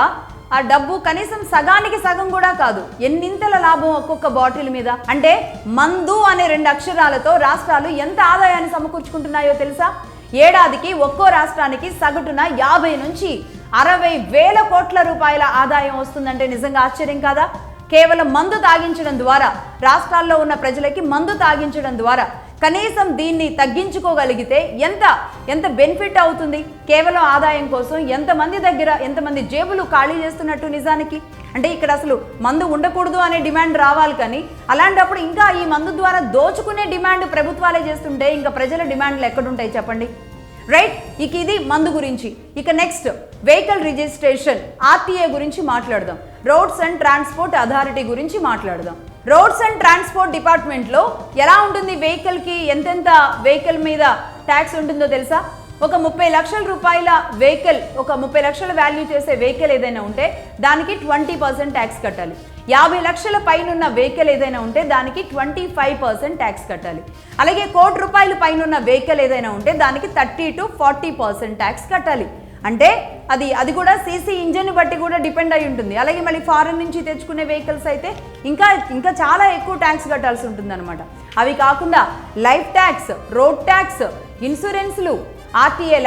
[SPEAKER 1] ఆ డబ్బు కనీసం సగానికి సగం కూడా కాదు. ఎన్నింతల లాభం ఒక్కొక్క బాటిల్ మీద. అంటే మందు అనే 2 అక్షరాలతో రాష్ట్రాలు ఎంత ఆదాయాన్ని సమకూర్చుకుంటున్నాయో తెలుసా? ఏడాదికి ఒక్కో రాష్ట్రానికి సగటున 50 నుంచి 60,000 కోట్ల రూపాయల ఆదాయం వస్తుందంటే నిజంగా ఆశ్చర్యం కాదా? కేవలం మందు తాగించడం ద్వారా, రాష్ట్రాల్లో ఉన్న ప్రజలకి మందు తాగించడం ద్వారా కనీసం దీన్ని తగ్గించుకోగలిగితే ఎంత బెనిఫిట్ అవుతుంది? కేవలం ఆదాయం కోసం ఎంతమంది జేబులు ఖాళీ చేస్తున్నట్టు నిజానికి. అంటే ఇక్కడ అసలు మందు ఉండకూడదు అనే డిమాండ్ రావాలి, కానీ అలాంటప్పుడు ఇంకా ఈ మందు ద్వారా దోచుకునే డిమాండ్ ప్రభుత్వాలే చేస్తుంటే ఇంకా ప్రజల డిమాండ్లు ఎక్కడుంటాయి చెప్పండి, రైట్? ఇక ఇది మందు గురించి. ఇక నెక్స్ట్ వెహికల్ రిజిస్ట్రేషన్, ఆర్టీఏ గురించి మాట్లాడదాం. రోడ్స్ అండ్ ట్రాన్స్పోర్ట్ అథారిటీ గురించి మాట్లాడదాం. రోడ్స్ అండ్ ట్రాన్స్పోర్ట్ డిపార్ట్మెంట్లో ఎలా ఉంటుంది? వెహికల్కి ఎంతెంత వెహికల్ మీద ట్యాక్స్ ఉంటుందో తెలుసా? ఒక 30 లక్షల రూపాయల వెహికల్, ఒక 30 లక్షల వాల్యూ చేసే వెహికల్ ఏదైనా ఉంటే దానికి 20% ట్యాక్స్ కట్టాలి. 50 లక్షల పైనున్న వెహికల్ ఏదైనా ఉంటే దానికి 25% ట్యాక్స్ కట్టాలి. అలాగే 1 కోటి రూపాయల పైనున్న వెహికల్ ఏదైనా ఉంటే దానికి 30 to 40% ట్యాక్స్ కట్టాలి. అంటే అది కూడా సీసీ ఇంజిన్ బట్టి కూడా డిపెండ్ అయి ఉంటుంది. అలాగే మళ్ళీ ఫారెన్ నుంచి తెచ్చుకునే వెహికల్స్ అయితే ఇంకా చాలా ఎక్కువ ట్యాక్స్ కట్టాల్సి ఉంటుంది అనమాట. అవి కాకుండా లైఫ్ ట్యాక్స్, రోడ్ ట్యాక్స్, ఇన్సూరెన్స్లు, ఆర్టీఏ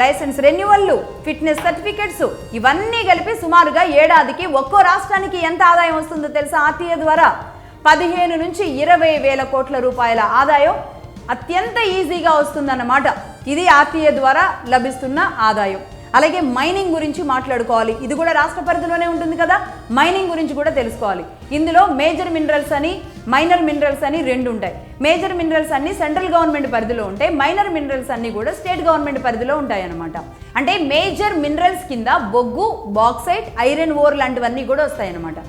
[SPEAKER 1] లైసెన్స్ రెన్యువల్లు, ఫిట్నెస్ సర్టిఫికెట్స్, ఇవన్నీ కలిపి సుమారుగా ఏడాదికి ఒక్కో రాష్ట్రానికి ఎంత ఆదాయం వస్తుందో తెలుసా? ఆర్టీఏ ద్వారా 15 నుంచి 20 వేల కోట్ల రూపాయల ఆదాయం అత్యంత ఈజీగా వస్తుందన్నమాట. ఇది ఆర్టీఏ ద్వారా లభిస్తున్న ఆదాయం. అలాగే మైనింగ్ గురించి మాట్లాడుకోవాలి. ఇది కూడా రాష్ట్ర పరిధిలోనే ఉంటుంది కదా. మైనింగ్ గురించి కూడా తెలుసుకోవాలి. ఇందులో మేజర్ మినరల్స్ అని, మైనర్ మినరల్స్ అని 2 ఉంటాయి. మేజర్ మినరల్స్ అన్ని సెంట్రల్ గవర్నమెంట్ పరిధిలో ఉంటాయి, మైనర్ మినరల్స్ అన్ని కూడా స్టేట్ గవర్నమెంట్ పరిధిలో ఉంటాయి అన్నమాట. అంటే మేజర్ మినరల్స్ కింద బొగ్గు, బాక్సైట్, ఐరన్ ఓర్ లాంటివన్నీ కూడా వస్తాయి అన్నమాట.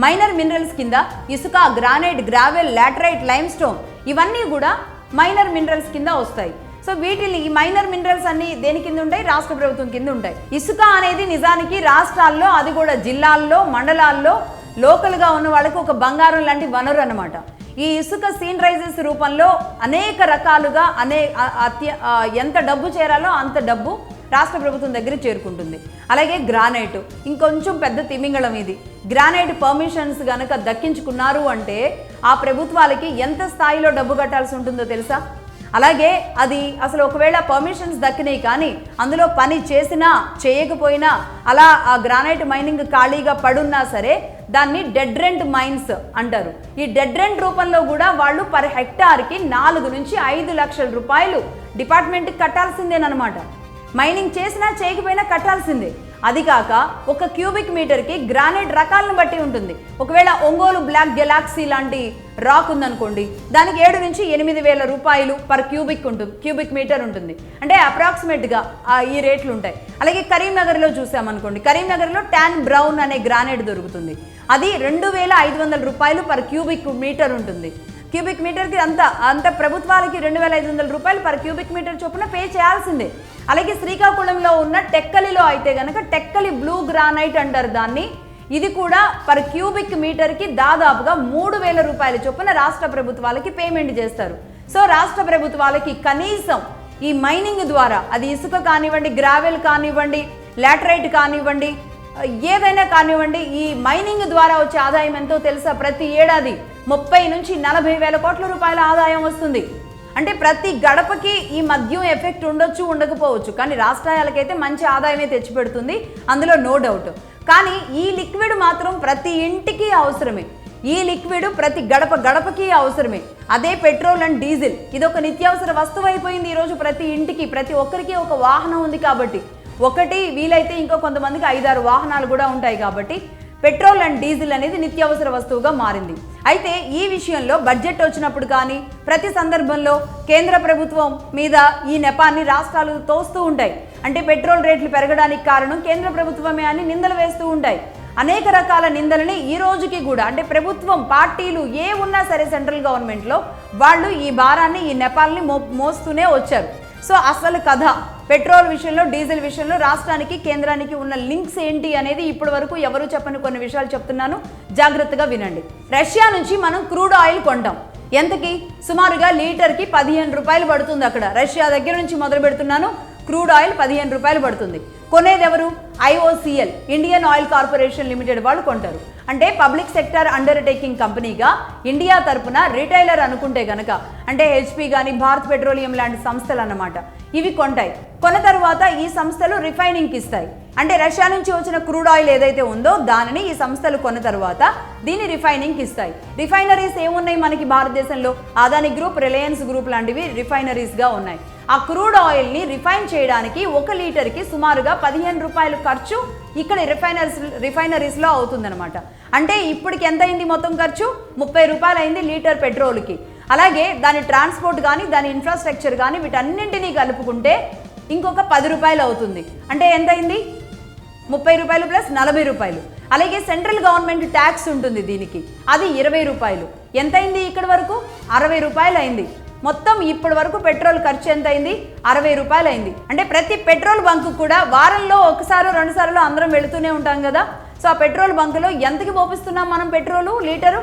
[SPEAKER 1] మైనర్ మినరల్స్ కింద ఇసుక, granite, gravel, laterite, lime stone, ఇవన్నీ కూడా మైనర్ మినరల్స్ కింద వస్తాయి. సో వీటిని, ఈ మైనర్ మినరల్స్ అన్ని దేని కింద ఉంటాయి? రాష్ట్ర ప్రభుత్వం కింద ఉంటాయి. ఇసుక అనేది నిజానికి రాష్ట్రాల్లో, అది కూడా జిల్లాల్లో, మండలాల్లో లోకల్గా ఉన్న వాళ్ళకి ఒక బంగారం లాంటి వనరు అన్నమాట. ఈ ఇసుక సీన్ రైజెస్ రూపంలో అనేక రకాలుగా ఎంత డబ్బు చేరాలో అంత డబ్బు రాష్ట్ర ప్రభుత్వం దగ్గర చేరుకుంటుంది. అలాగే గ్రానైట్ ఇంకొంచెం పెద్ద తిమింగళం. ఇది గ్రానైట్ పర్మిషన్స్ గనక దక్కించుకున్నారు అంటే ఆ ప్రభుత్వాలకి ఎంత స్థాయిలో డబ్బు కట్టాల్సి ఉంటుందో తెలుసా? అలాగే అది అసలు ఒకవేళ పర్మిషన్స్ దక్కినాయి కానీ అందులో పని చేసినా చేయకపోయినా అలా ఆ గ్రానైట్ మైనింగ్ ఖాళీగా పడున్నా సరే దాన్ని డెడ్ రెంట్ మైన్స్ అంటారు. ఈ డెడ్ రెంట్ రూపంలో కూడా వాళ్ళు పర్ హెక్టార్కి 4 నుంచి 5 లక్షల రూపాయలు డిపార్ట్మెంట్కి కట్టాల్సిందేనమాట. మైనింగ్ చేసినా చేయకపోయినా కట్టాల్సిందే. అది కాక ఒక క్యూబిక్ మీటర్కి గ్రానైట్ రకాలను బట్టి ఉంటుంది. ఒకవేళ ఒంగోలు బ్లాక్ గెలాక్సీ లాంటి రాక్ ఉందనుకోండి, దానికి 7 నుంచి 8 వేల రూపాయలు పర్ క్యూబిక్ మీటర్ ఉంటుంది. అంటే అప్రాక్సిమేట్గా ఈ రేట్లు ఉంటాయి. అలాగే కరీంనగర్లో చూసామనుకోండి, కరీంనగర్లో ట్యాన్ బ్రౌన్ అనే గ్రానైట్ దొరుకుతుంది. అది 2500 రూపాయలు పర్ క్యూబిక్ మీటర్ ఉంటుంది. క్యూబిక్ మీటర్కి అంత ప్రభుత్వాలకి 2500 రూపాయలు పర్ క్యూబిక్ మీటర్ చొప్పున పే చేయాల్సిందే. అలాగే శ్రీకాకుళంలో ఉన్న టెక్కలిలో అయితే గనక టెక్కలి బ్లూ గ్రానైట్ అంటారు దాన్ని. ఇది కూడా పర్ క్యూబిక్ మీటర్కి దాదాపుగా 3000 రూపాయల చొప్పున రాష్ట్ర ప్రభుత్వాలకి పేమెంట్ చేస్తారు. సో రాష్ట్ర ప్రభుత్వాలకి కనీసం ఈ మైనింగ్ ద్వారా, అది ఇసుక కానివ్వండి, గ్రావెల్ కానివ్వండి, లాటరైట్ కానివ్వండి, ఏదైనా కానివ్వండి, ఈ మైనింగ్ ద్వారా వచ్చే ఆదాయం ఎంతో తెలుసా? ప్రతి ఏడాది 30 నుంచి 40 వేల కోట్ల రూపాయల ఆదాయం వస్తుంది. అంటే ప్రతి గడపకి ఈ మద్యం ఎఫెక్ట్ ఉండొచ్చు, ఉండకపోవచ్చు, కానీ రాష్ట్రాలకైతే మంచి ఆదాయమే తెచ్చిపెడుతుంది, అందులో నో డౌట్. కానీ ఈ లిక్విడ్ మాత్రం ప్రతి ఇంటికి అవసరమే. ఈ లిక్విడ్ ప్రతి గడపకి అవసరమే. అదే పెట్రోల్ అండ్ డీజిల్, ఇది ఒక నిత్యావసర వస్తువు అయిపోయింది ఈరోజు. ప్రతి ఇంటికి, ప్రతి ఒక్కరికి ఒక వాహనం ఉంది కాబట్టి, ఒకటి వీలైతే ఇంకో కొంతమందికి 5-6 వాహనాలు కూడా ఉంటాయి కాబట్టి పెట్రోల్ అండ్ డీజిల్ అనేది నిత్యావసర వస్తువుగా మారింది. అయితే ఈ విషయంలో బడ్జెట్ వచ్చినప్పుడు కానీ ప్రతి సందర్భంలో కేంద్ర ప్రభుత్వం మీద ఈ నెపాన్ని రాష్ట్రాలు తోస్తూ ఉంటాయి. అంటే పెట్రోల్ రేట్లు పెరగడానికి కారణం కేంద్ర ప్రభుత్వమే అని నిందలు వేస్తూ ఉంటాయి. అనేక రకాల నిందలని ఈ రోజుకి కూడా, అంటే ప్రభుత్వం పార్టీలు ఏ ఉన్నా సరే సెంట్రల్ గవర్నమెంట్లో వాళ్ళు ఈ భారాన్ని, ఈ నెపాల్ని మోస్తూనే వచ్చారు. సో అసలు కథ పెట్రోల్ విషయంలో, డీజిల్ విషయంలో రాష్ట్రానికి కేంద్రానికి ఉన్న లింక్స్ ఏంటి అనేది ఇప్పటి వరకు ఎవరు చెప్పని కొన్ని విషయాలు చెప్తున్నాను, జాగ్రత్తగా వినండి. రష్యా నుంచి మనం క్రూడ్ ఆయిల్ కొంటాం. ఎంతకి? సుమారుగా లీటర్కి 15 రూపాయలు పడుతుంది. అక్కడ రష్యా దగ్గర నుంచి మొదలు పెడుతున్నాను. క్రూడ్ ఆయిల్ 15 రూపాయలు పడుతుంది. కొనేది ఎవరు? IOCL Indian oil corporation limited వాళ్ళు కొంటారు. అంటే పబ్లిక్ సెక్టర్ అండర్టేకింగ్ కంపెనీగా ఇండియా తరపున రిటైలర్ అనుకుంటే గనక అంటే HP కానీ భారత్ పెట్రోలియం లాంటి సంస్థలు అన్నమాట. ఇవి కొంటాయి. కొన్న తర్వాత ఈ సంస్థలు రిఫైనింగ్కి ఇస్తాయి. అంటే రష్యా నుంచి వచ్చిన క్రూడ్ ఆయిల్ ఏదైతే ఉందో దానిని ఈ సంస్థలు కొన్న తర్వాత దీన్ని రిఫైనింగ్కి ఇస్తాయి. రిఫైనరీస్ ఏమున్నాయి మనకి భారతదేశంలో? అదాని గ్రూప్, రిలయన్స్ గ్రూప్ లాంటివి రిఫైనరీస్గా ఉన్నాయి. ఆ క్రూడ్ ఆయిల్ని రిఫైన్ చేయడానికి 1 లీటర్కి సుమారుగా 15 రూపాయలు ఖర్చు ఇక్కడ రిఫైనరీస్లో అవుతుందన్నమాట. అంటే ఇప్పటికి ఎంత అయింది మొత్తం ఖర్చు? 30 రూపాయలు అయింది లీటర్ పెట్రోల్కి. అలాగే దాని ట్రాన్స్పోర్ట్ కానీ దాని ఇన్ఫ్రాస్ట్రక్చర్ కానీ వీటన్నింటినీ కలుపుకుంటే ఇంకొక 10 రూపాయలు అవుతుంది. అంటే ఎంత అయింది? 30 రూపాయలు ప్లస్ 40 రూపాయలు. అలాగే సెంట్రల్ గవర్నమెంట్ ట్యాక్స్ ఉంటుంది దీనికి, అది 20 రూపాయలు. ఎంత అయింది ఇక్కడ వరకు? 60 రూపాయలు అయింది. మొత్తం ఇప్పటి వరకు పెట్రోల్ ఖర్చు ఎంత అయింది? 60 రూపాయలు అయింది. అంటే ప్రతి పెట్రోల్ బంకు కూడా వారంలో ఒకసారి 2 సార్లు అందరం వెళుతూనే ఉంటాం కదా. సో ఆ పెట్రోల్ బంకులో ఎంతకి పోపిస్తున్నాం మనం పెట్రోలు లీటరు?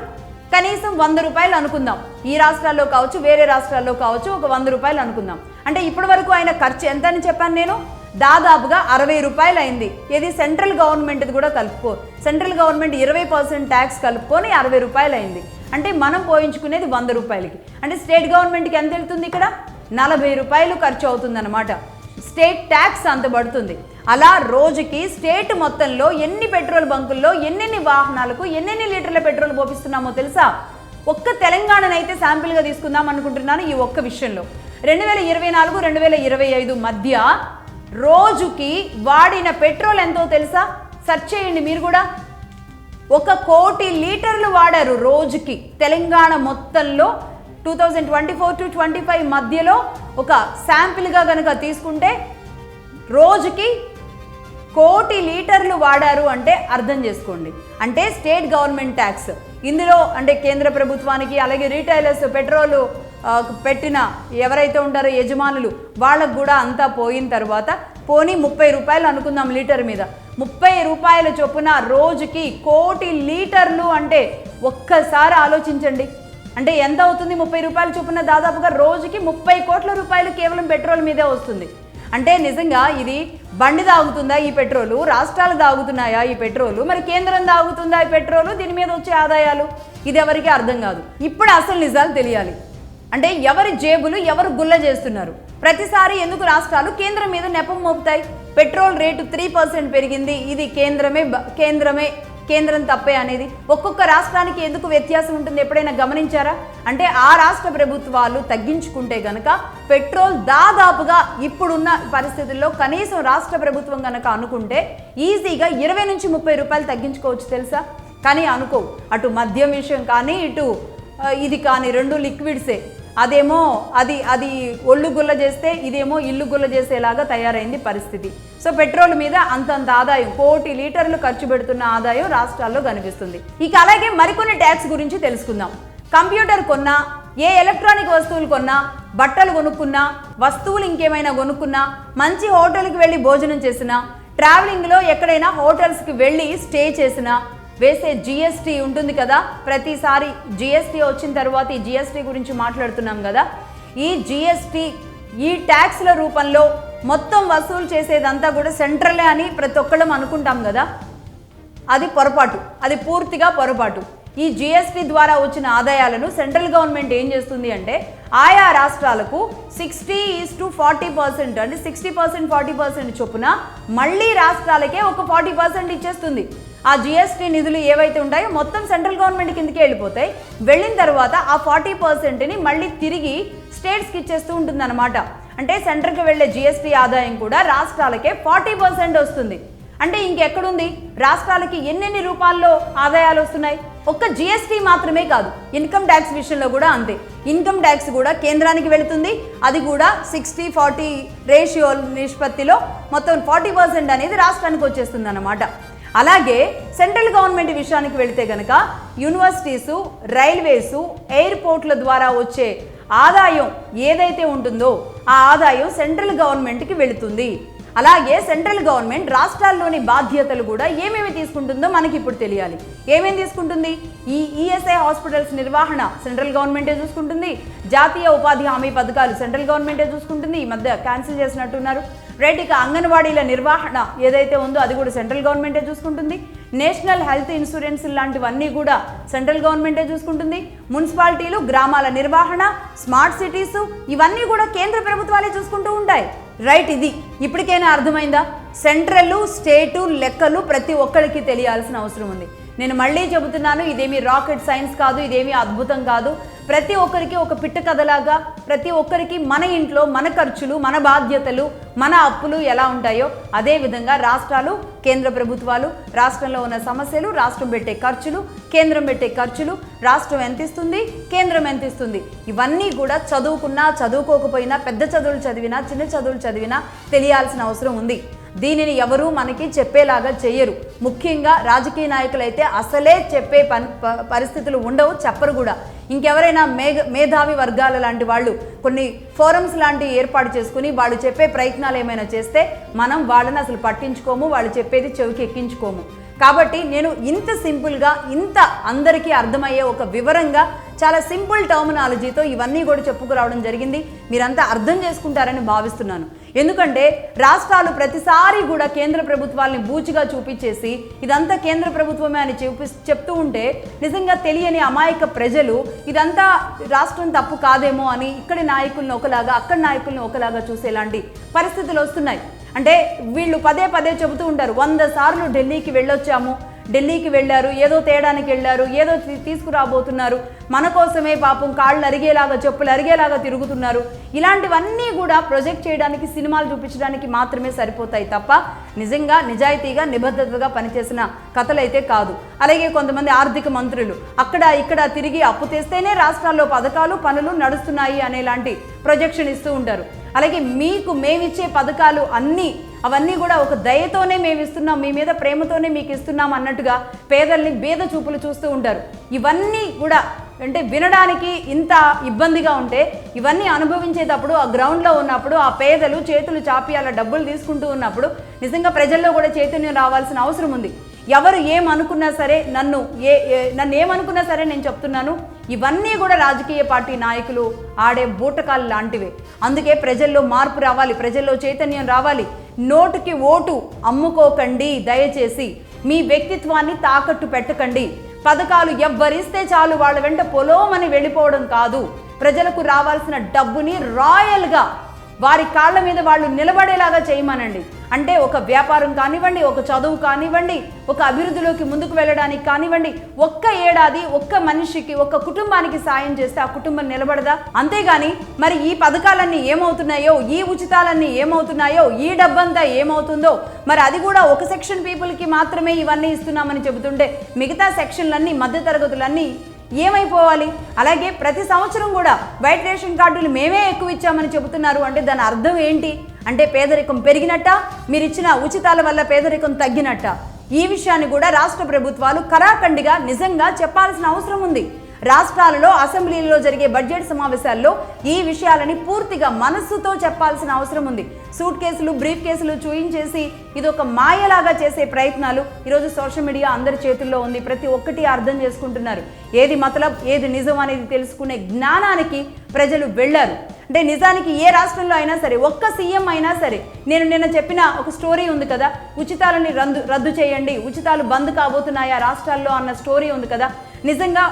[SPEAKER 1] కనీసం 100 రూపాయలు అనుకుందాం. ఈ రాష్ట్రాల్లో కావచ్చు వేరే రాష్ట్రాల్లో కావచ్చు ఒక 100 రూపాయలు అనుకుందాం. అంటే ఇప్పటి వరకు ఆయన ఖర్చు ఎంత అని చెప్పాను నేను? దాదాపుగా 60 రూపాయలు అయింది. ఇది సెంట్రల్ గవర్నమెంట్ది కూడా కలుపుకో, సెంట్రల్ గవర్నమెంట్ 20% ట్యాక్స్ కలుపుకొని 60 రూపాయలు అయింది. అంటే మనం పోయించుకునేది 100 రూపాయలకి. అంటే స్టేట్ గవర్నమెంట్కి ఎంత వెళ్తుంది? ఇక్కడ 40 రూపాయలు ఖర్చు అవుతుందన్నమాట. స్టేట్ ట్యాక్స్ అంత పడుతుంది. అలా రోజుకి స్టేట్ మొత్తంలో ఎన్ని పెట్రోల్ బంకుల్లో ఎన్నెన్ని వాహనాలకు ఎన్నెన్ని లీటర్ల పెట్రోల్ పోపిస్తున్నామో తెలుసా? ఒక్క తెలంగాణనైతే శాంపిల్గా తీసుకుందాం అనుకుంటున్నాను ఈ ఒక్క విషయంలో. 2024-2025 మధ్య రోజుకి వాడిన పెట్రోల్ ఎంతో తెలుసా? సెర్చ్ చేయండి మీరు కూడా. 1 కోటి లీటర్లు వాడారు రోజుకి తెలంగాణ మొత్తంలో. 2024-25 మధ్యలో ఒక శాంపిల్గా కనుక తీసుకుంటే రోజుకి 1 కోటి లీటర్లు వాడారు అంటే అర్థం చేసుకోండి. అంటే స్టేట్ గవర్నమెంట్ ట్యాక్స్ ఇందులో అంటే కేంద్ర ప్రభుత్వానికి, అలాగే రీటైలర్స్ పెట్రోలు పెట్టిన ఎవరైతే ఉంటారో యజమానులు వాళ్ళకు కూడా అంతా పోయిన తర్వాత పోనీ 30 రూపాయలు అనుకుందాం లీటర్ మీద. 30 రూపాయల చొప్పున రోజుకి 1 కోటి లీటర్లు అంటే ఒక్కసారి ఆలోచించండి. అంటే ఎంత అవుతుంది? 30 రూపాయల చొప్పున దాదాపుగా రోజుకి 30 కోట్ల రూపాయలు కేవలం పెట్రోల్ మీదే వస్తుంది. అంటే నిజంగా ఇది బండి తాగుతుందా ఈ పెట్రోలు? రాష్ట్రాలు తాగుతున్నాయా ఈ పెట్రోలు? మరి కేంద్రం తాగుతుందా ఈ పెట్రోలు? దీని మీద వచ్చే ఆదాయాలు ఇది ఎవరికి అర్థం కాదు. ఇప్పుడు అసలు నిజాలు తెలియాలి. అంటే ఎవరి జేబులు ఎవరు గుల్ల చేస్తున్నారు? ప్రతిసారి ఎందుకు రాష్ట్రాలు కేంద్రం మీద నెపం మోపుతాయి? పెట్రోల్ రేటు 3% పెరిగింది, ఇది కేంద్రం తప్పే అనేది ఒక్కొక్క రాష్ట్రానికి ఎందుకు వ్యత్యాసం ఉంటుంది ఎప్పుడైనా గమనించారా? అంటే ఆ రాష్ట్ర ప్రభుత్వాలు తగ్గించుకుంటే గనక పెట్రోల్ దాదాపుగా ఇప్పుడున్న పరిస్థితుల్లో కనీసం రాష్ట్ర ప్రభుత్వం కనుక అనుకుంటే ఈజీగా 20-30 రూపాయలు తగ్గించుకోవచ్చు తెలుసా? కానీ అనుకో, అటు మద్యం విషయం కానీ ఇటు ఇది కానీ రెండు లిక్విడ్సే. అదేమో అది ఒళ్ళు గుల్ల చేస్తే ఇదేమో ఇల్లు గుల్ల చేసేలాగా తయారైంది పరిస్థితి. సో పెట్రోల్ మీద అంతంత ఆదాయం 1 కోటి లీటర్లు ఖర్చు పెడుతున్న ఆదాయం రాష్ట్రాల్లో కనిపిస్తుంది. ఇక అలాగే మరికొన్ని ట్యాక్స్ గురించి తెలుసుకుందాం. కంప్యూటర్ కొన్నా, ఏ ఎలక్ట్రానిక్ వస్తువులు కొన్నా, బట్టలు కొనుక్కున్నా, వస్తువులు ఇంకేమైనా కొనుక్కున్నా, మంచి హోటల్కి వెళ్ళి భోజనం చేసినా, ట్రావెలింగ్లో ఎక్కడైనా హోటల్స్కి వెళ్ళి స్టే చేసినా వేసే GST ఉంటుంది కదా. ప్రతిసారి GST వచ్చిన తర్వాత ఈ GST గురించి మాట్లాడుతున్నాం కదా. ఈ GST ఈ ట్యాక్స్ల రూపంలో మొత్తం వసూలు చేసేదంతా కూడా సెంట్రలే అని ప్రతి ఒక్కళ్ళం అనుకుంటాం కదా. అది పొరపాటు, అది పూర్తిగా పొరపాటు. ఈ GST ద్వారా వచ్చిన ఆదాయాలను సెంట్రల్ గవర్నమెంట్ ఏం చేస్తుంది అంటే ఆయా రాష్ట్రాలకు 60:40% అంటే 60% 40% చొప్పున మళ్ళీ రాష్ట్రాలకే ఒక 40% ఇచ్చేస్తుంది. ఆ GST నిధులు ఏవైతే ఉంటాయో మొత్తం సెంట్రల్ గవర్నమెంట్ కిందకే వెళ్ళిపోతాయి. వెళ్ళిన తర్వాత ఆ 40%ని మళ్ళీ తిరిగి స్టేట్స్కి ఇచ్చేస్తూ ఉంటుంది అనమాట. అంటే సెంట్రల్కి వెళ్ళే GST ఆదాయం కూడా రాష్ట్రాలకే 40% వస్తుంది. అంటే ఇంకెక్కడుంది? రాష్ట్రాలకి ఎన్నెన్ని రూపాల్లో ఆదాయాలు వస్తున్నాయి? ఒక్క GST మాత్రమే కాదు, ఇన్కమ్ ట్యాక్స్ విషయంలో కూడా అంతే. ఇన్కమ్ ట్యాక్స్ కూడా కేంద్రానికి వెళుతుంది. అది కూడా 60-40 రేషియో నిష్పత్తిలో మొత్తం 40% అనేది రాష్ట్రానికి వచ్చేస్తుంది అన్నమాట. అలాగే సెంట్రల్ గవర్నమెంట్ విషయానికి వెళితే కనుక యూనివర్సిటీసు, రైల్వేసు, ఎయిర్పోర్ట్ల ద్వారా వచ్చే ఆదాయం ఏదైతే ఉంటుందో ఆ ఆదాయం సెంట్రల్ గవర్నమెంట్కి వెళుతుంది. అలాగే సెంట్రల్ గవర్నమెంట్ రాష్ట్రాల్లోని బాధ్యతలు కూడా ఏమేమి తీసుకుంటుందో మనకి ఇప్పుడు తెలియాలి. ఏమేమి తీసుకుంటుంది? ఈ ESI హాస్పిటల్స్ నిర్వహణ సెంట్రల్ గవర్నమెంటే చూసుకుంటుంది. జాతీయ ఉపాధి హామీ పథకాలు సెంట్రల్ గవర్నమెంటే చూసుకుంటుంది. ఈ మధ్య క్యాన్సిల్ చేసినట్టున్నారు. రైట్. ఇక అంగన్వాడీల నిర్వహణ ఏదైతే ఉందో అది కూడా సెంట్రల్ గవర్నమెంటే చూసుకుంటుంది. నేషనల్ హెల్త్ ఇన్సూరెన్స్ లాంటివన్నీ కూడా సెంట్రల్ గవర్నమెంటే చూసుకుంటుంది. మున్సిపాలిటీలు, గ్రామాల నిర్వహణ, స్మార్ట్ సిటీస్ ఇవన్నీ కూడా కేంద్ర ప్రభుత్వాలే చూసుకుంటూ ఉంటాయి. రైట్. ఇది ఇప్పటికైనా అర్థమైందా? సెంట్రల్, స్టేటు లెక్కలు ప్రతి ఒక్కరికి తెలియాల్సిన అవసరం ఉంది. నేను మళ్ళీ చెబుతున్నాను, ఇదేమి రాకెట్ సైన్స్ కాదు, ఇదేమి అద్భుతం కాదు. ప్రతి ఒక్కరికి ఒక పిట్ట కథలాగా ప్రతి ఒక్కరికి మన ఇంట్లో మన ఖర్చులు, మన బాధ్యతలు, మన అప్పులు ఎలా ఉంటాయో అదే విధంగా రాష్ట్రాలు, కేంద్ర ప్రభుత్వాలు, రాష్ట్రంలో ఉన్న సమస్యలు, రాష్ట్రం పెట్టే ఖర్చులు, కేంద్రం పెట్టే ఖర్చులు, రాష్ట్రం ఎంత ఇస్తుంది, కేంద్రం ఎంత ఇస్తుంది, ఇవన్నీ కూడా చదువుకున్నా చదువుకోకపోయినా, పెద్ద చదువులు చదివినా చిన్న చదువులు చదివినా తెలియాల్సిన అవసరం ఉంది. దీనిని ఎవరూ మనకి చెప్పేలాగా చేయరు. ముఖ్యంగా రాజకీయ నాయకులైతే అసలే చెప్పే పరిస్థితులు ఉండవు, చెప్పరు కూడా. ఇంకెవరైనా మేధావి వర్గాల లాంటి వాళ్ళు కొన్ని ఫోరమ్స్ లాంటివి ఏర్పాటు చేసుకుని వాళ్ళు చెప్పే ప్రయత్నాలు ఏమైనా చేస్తే మనం వాళ్ళని అసలు పట్టించుకోము, వాళ్ళు చెప్పేది చెవికి ఎక్కించుకోము. కాబట్టి నేను ఇంత సింపుల్గా, ఇంత అందరికీ అర్థమయ్యే ఒక వివరంగా, చాలా సింపుల్ టర్మినాలజీతో ఇవన్నీ కూడా చెప్పుకురావడం జరిగింది. మీరంతా అర్థం చేసుకుంటారని భావిస్తున్నాను. ఎందుకంటే రాష్ట్రాలు ప్రతిసారి కూడా కేంద్ర ప్రభుత్వాలని బూచిగా చూపించేసి ఇదంతా కేంద్ర ప్రభుత్వమే అని చెప్తూ ఉంటే నిజంగా తెలియని అమాయక ప్రజలు ఇదంతా రాష్ట్రం తప్పు కాదేమో అని ఇక్కడి నాయకులను ఒకలాగా, అక్కడి నాయకులను ఒకలాగా చూసేలాంటి పరిస్థితులు వస్తున్నాయి. అంటే వీళ్ళు పదే పదే చెబుతూ ఉంటారు, 100 సార్లు ఢిల్లీకి వెళ్ళొచ్చాము, ఢిల్లీకి వెళ్ళారు, ఏదో తేడానికి వెళ్ళారు, ఏదో తీసుకురాబోతున్నారు, మన కోసమే పాపం కాళ్ళు అరిగేలాగా, చెప్పులు అరిగేలాగా తిరుగుతున్నారు. ఇలాంటివన్నీ కూడా ప్రొజెక్ట్ చేయడానికి, సినిమాలు చూపించడానికి మాత్రమే సరిపోతాయి తప్ప నిజంగా నిజాయితీగా నిబద్ధతగా పనిచేసిన కథలైతే కాదు. అలాగే కొంతమంది ఆర్థిక మంత్రులు అక్కడ ఇక్కడ తిరిగి అప్పు తెస్తేనే రాష్ట్రాల్లో పథకాలు, పనులు నడుస్తున్నాయి అనేలాంటి ప్రొజెక్షన్ ఇస్తూ ఉంటారు. అలాగే మీకు మేమిచ్చే పథకాలు అవన్నీ కూడా ఒక దయతోనే మేము ఇస్తున్నాం, మీ మీద ప్రేమతోనే మీకు ఇస్తున్నాం అన్నట్టుగా పేదల్ని భేద చూపులు చూస్తూ ఉంటారు. ఇవన్నీ కూడా అంటే వినడానికి ఇంత ఇబ్బందిగా ఉంటే ఇవన్నీ అనుభవించేటప్పుడు, ఆ గ్రౌండ్లో ఉన్నప్పుడు, ఆ పేదలు చేతులు చాపి అలా డబ్బులు తీసుకుంటూ ఉన్నప్పుడు నిజంగా ప్రజల్లో కూడా చైతన్యం రావాల్సిన అవసరం ఉంది. ఎవరు ఏమనుకున్నా సరే, నన్ను ఏమనుకున్నా సరే నేను చెప్తున్నాను, ఇవన్నీ కూడా రాజకీయ పార్టీ నాయకులు ఆడే బూటకాలు లాంటివే. అందుకే ప్రజల్లో మార్పు రావాలి, ప్రజల్లో చైతన్యం రావాలి. నోటుకి ఓటు అమ్ముకోకండి, దయచేసి మీ వ్యక్తిత్వాన్ని తాకట్టు పెట్టకండి. పథకాలు ఎవ్వరిస్తే చాలు వాళ్ళ వెంట పొలోమని వెళ్ళిపోవడం కాదు. ప్రజలకు రావాల్సిన డబ్బుని రాయల్గా వారి కాళ్ళ మీద వాళ్ళు నిలబడేలాగా చేయమనండి. అంటే ఒక వ్యాపారం కానివ్వండి, ఒక చదువు కానివ్వండి, ఒక అభివృద్ధిలోకి ముందుకు వెళ్ళడానికి కానివ్వండి, ఒక్క ఏడాది ఒక్క మనిషికి, ఒక్క కుటుంబానికి సాయం చేస్తే ఆ కుటుంబం నిలబడదా? అంతేగాని మరి ఈ పథకాలన్నీ ఏమవుతున్నాయో, ఈ ఉచితాలన్నీ ఏమవుతున్నాయో, ఈ డబ్బంతా ఏమవుతుందో, మరి అది కూడా ఒక సెక్షన్ పీపుల్కి మాత్రమే ఇవన్నీ ఇస్తున్నామని చెబుతుంటే మిగతా సెక్షన్లన్నీ, మధ్యతరగతులన్నీ ఏమైపోవాలి? అలాగే ప్రతి సంవత్సరం కూడా వైట్ రేషన్ కార్డులు మేమే ఎక్కువ ఇచ్చామని చెబుతున్నారు అంటే దాని అర్థం ఏంటి? అంటే పేదరికం పెరిగినట్ట, మీరు ఇచ్చిన ఉచితాల వల్ల పేదరికం తగ్గినట్ట? ఈ విషయాన్ని కూడా రాష్ట్ర ప్రభుత్వాలు కరాఖండిగా నిజంగా చెప్పాల్సిన అవసరం ఉంది. రాష్ట్రాలలో అసెంబ్లీలో జరిగే బడ్జెట్ సమావేశాల్లో ఈ విషయాలని పూర్తిగా మనస్సుతో చెప్పాల్సిన అవసరం ఉంది. సూట్ కేసులు, బ్రీఫ్ కేసులు చూయించేసి ఇదొక మాయలాగా చేసే ప్రయత్నాలు ఈరోజు సోషల్ మీడియా అందరి చేతుల్లో ఉంది. ప్రతి ఒక్కటి అర్థం చేసుకుంటున్నారు. ఏది మతలబ్, ఏది నిజం అనేది తెలుసుకునే జ్ఞానానికి ప్రజలు వెళ్ళారు. అంటే నిజానికి ఏ రాష్ట్రంలో అయినా సరే, ఒక్క సీఎం అయినా సరే, నేను నిన్న చెప్పిన ఒక స్టోరీ ఉంది కదా, ఉచితాలని రద్దు చేయండి, ఉచితాలు బంద్ కాబోతున్నాయా రాష్ట్రాల్లో అన్న స్టోరీ ఉంది కదా. నిజంగా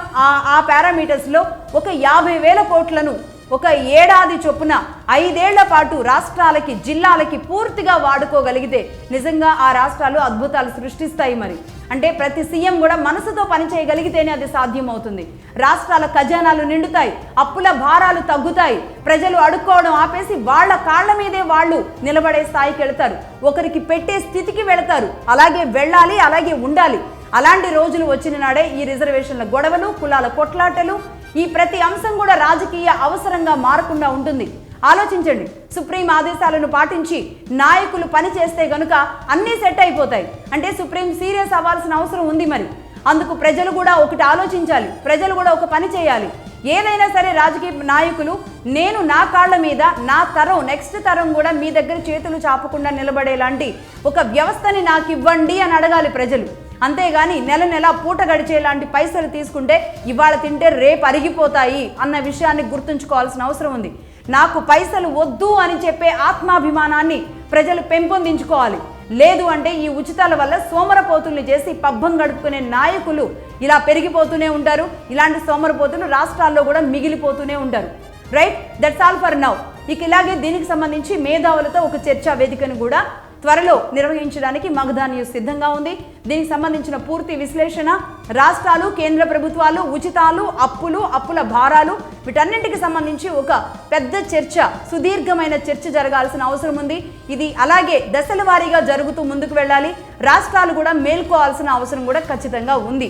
[SPEAKER 1] ఆ పారామీటర్స్లో ఒక 50,000 కోట్లను ఒక ఏడాది చొప్పున 5 ఏళ్ల పాటు రాష్ట్రాలకి, జిల్లాలకి పూర్తిగా వాడుకోగలిగితే నిజంగా ఆ రాష్ట్రాలు అద్భుతాలు సృష్టిస్తాయి. మరి అంటే ప్రతి సీఎం కూడా మనసుతో పనిచేయగలిగితేనే అది సాధ్యమవుతుంది. రాష్ట్రాల ఖజానాలు నిండుతాయి, అప్పుల భారాలు తగ్గుతాయి, ప్రజలు అడుక్కోవడం ఆపేసి వాళ్ళ కాళ్ల మీదే వాళ్ళు నిలబడే స్థాయికి వెళతారు, ఒకరికి పెట్టే స్థితికి వెళతారు. అలాగే వెళ్ళాలి, అలాగే ఉండాలి. అలాంటి రోజులు వచ్చిన నాడే ఈ రిజర్వేషన్ల గొడవలు, కులాల కొట్లాటలు, ఈ ప్రతి అంశం కూడా రాజకీయ అవసరంగా మారకుండా ఉంటుంది. ఆలోచించండి. సుప్రీం ఆదేశాలను పాటించి నాయకులు పని చేస్తే గనుక అన్నీ సెట్ అయిపోతాయి. అంటే సుప్రీం సీరియస్ అవ్వాల్సిన అవసరం ఉంది. మరి అందుకు ప్రజలు కూడా ఒకటి ఆలోచించాలి, ప్రజలు కూడా ఒక పని చేయాలి. ఏదైనా సరే రాజకీయ నాయకులు, నేను నా కాళ్ళ మీద నా తరం, నెక్స్ట్ తరం కూడా మీ దగ్గర చేతులు చాపకుండా నిలబడేలాంటి ఒక వ్యవస్థని నాకు ఇవ్వండి అని అడగాలి ప్రజలు. అంతేగాని నెల నెల పూట గడిచేలాంటి పైసలు తీసుకుంటే ఇవాళ తింటే రేపు అరిగిపోతాయి అన్న విషయాన్ని గుర్తుంచుకోవాల్సిన అవసరం ఉంది. నాకు పైసలు వద్దు అని చెప్పే ఆత్మాభిమానాన్ని ప్రజలు పెంపొందించుకోవాలి. లేదు అంటే ఈ ఉచితాల వల్ల సోమరపోతుల్ని చేసి పబ్బం గడుపుకునే నాయకులు ఇలా పెరిగిపోతూనే ఉంటారు. ఇలాంటి సోమరపోతులు రాష్ట్రాల్లో కూడా మిగిలిపోతూనే ఉంటారు. Right, that's all for now. ఇక ఇలాగే దీనికి సంబంధించి మేధావులతో ఒక చర్చా వేదికను కూడా త్వరలో నిర్వహించడానికి మగధా న్యూస్ సిద్ధంగా ఉంది. దీనికి సంబంధించిన పూర్తి విశ్లేషణ, రాష్ట్రాలు, కేంద్ర ప్రభుత్వాలు, ఉచితాలు, అప్పుల భారాలు, వీటన్నింటికి సంబంధించి ఒక పెద్ద చర్చ, సుదీర్ఘమైన చర్చ జరగాల్సిన అవసరం ఉంది. ఇది అలాగే దశల వారీగా జరుగుతూ ముందుకు వెళ్ళాలి. రాష్ట్రాలు కూడా మేల్కోవాల్సిన అవసరం కూడా ఖచ్చితంగా ఉంది.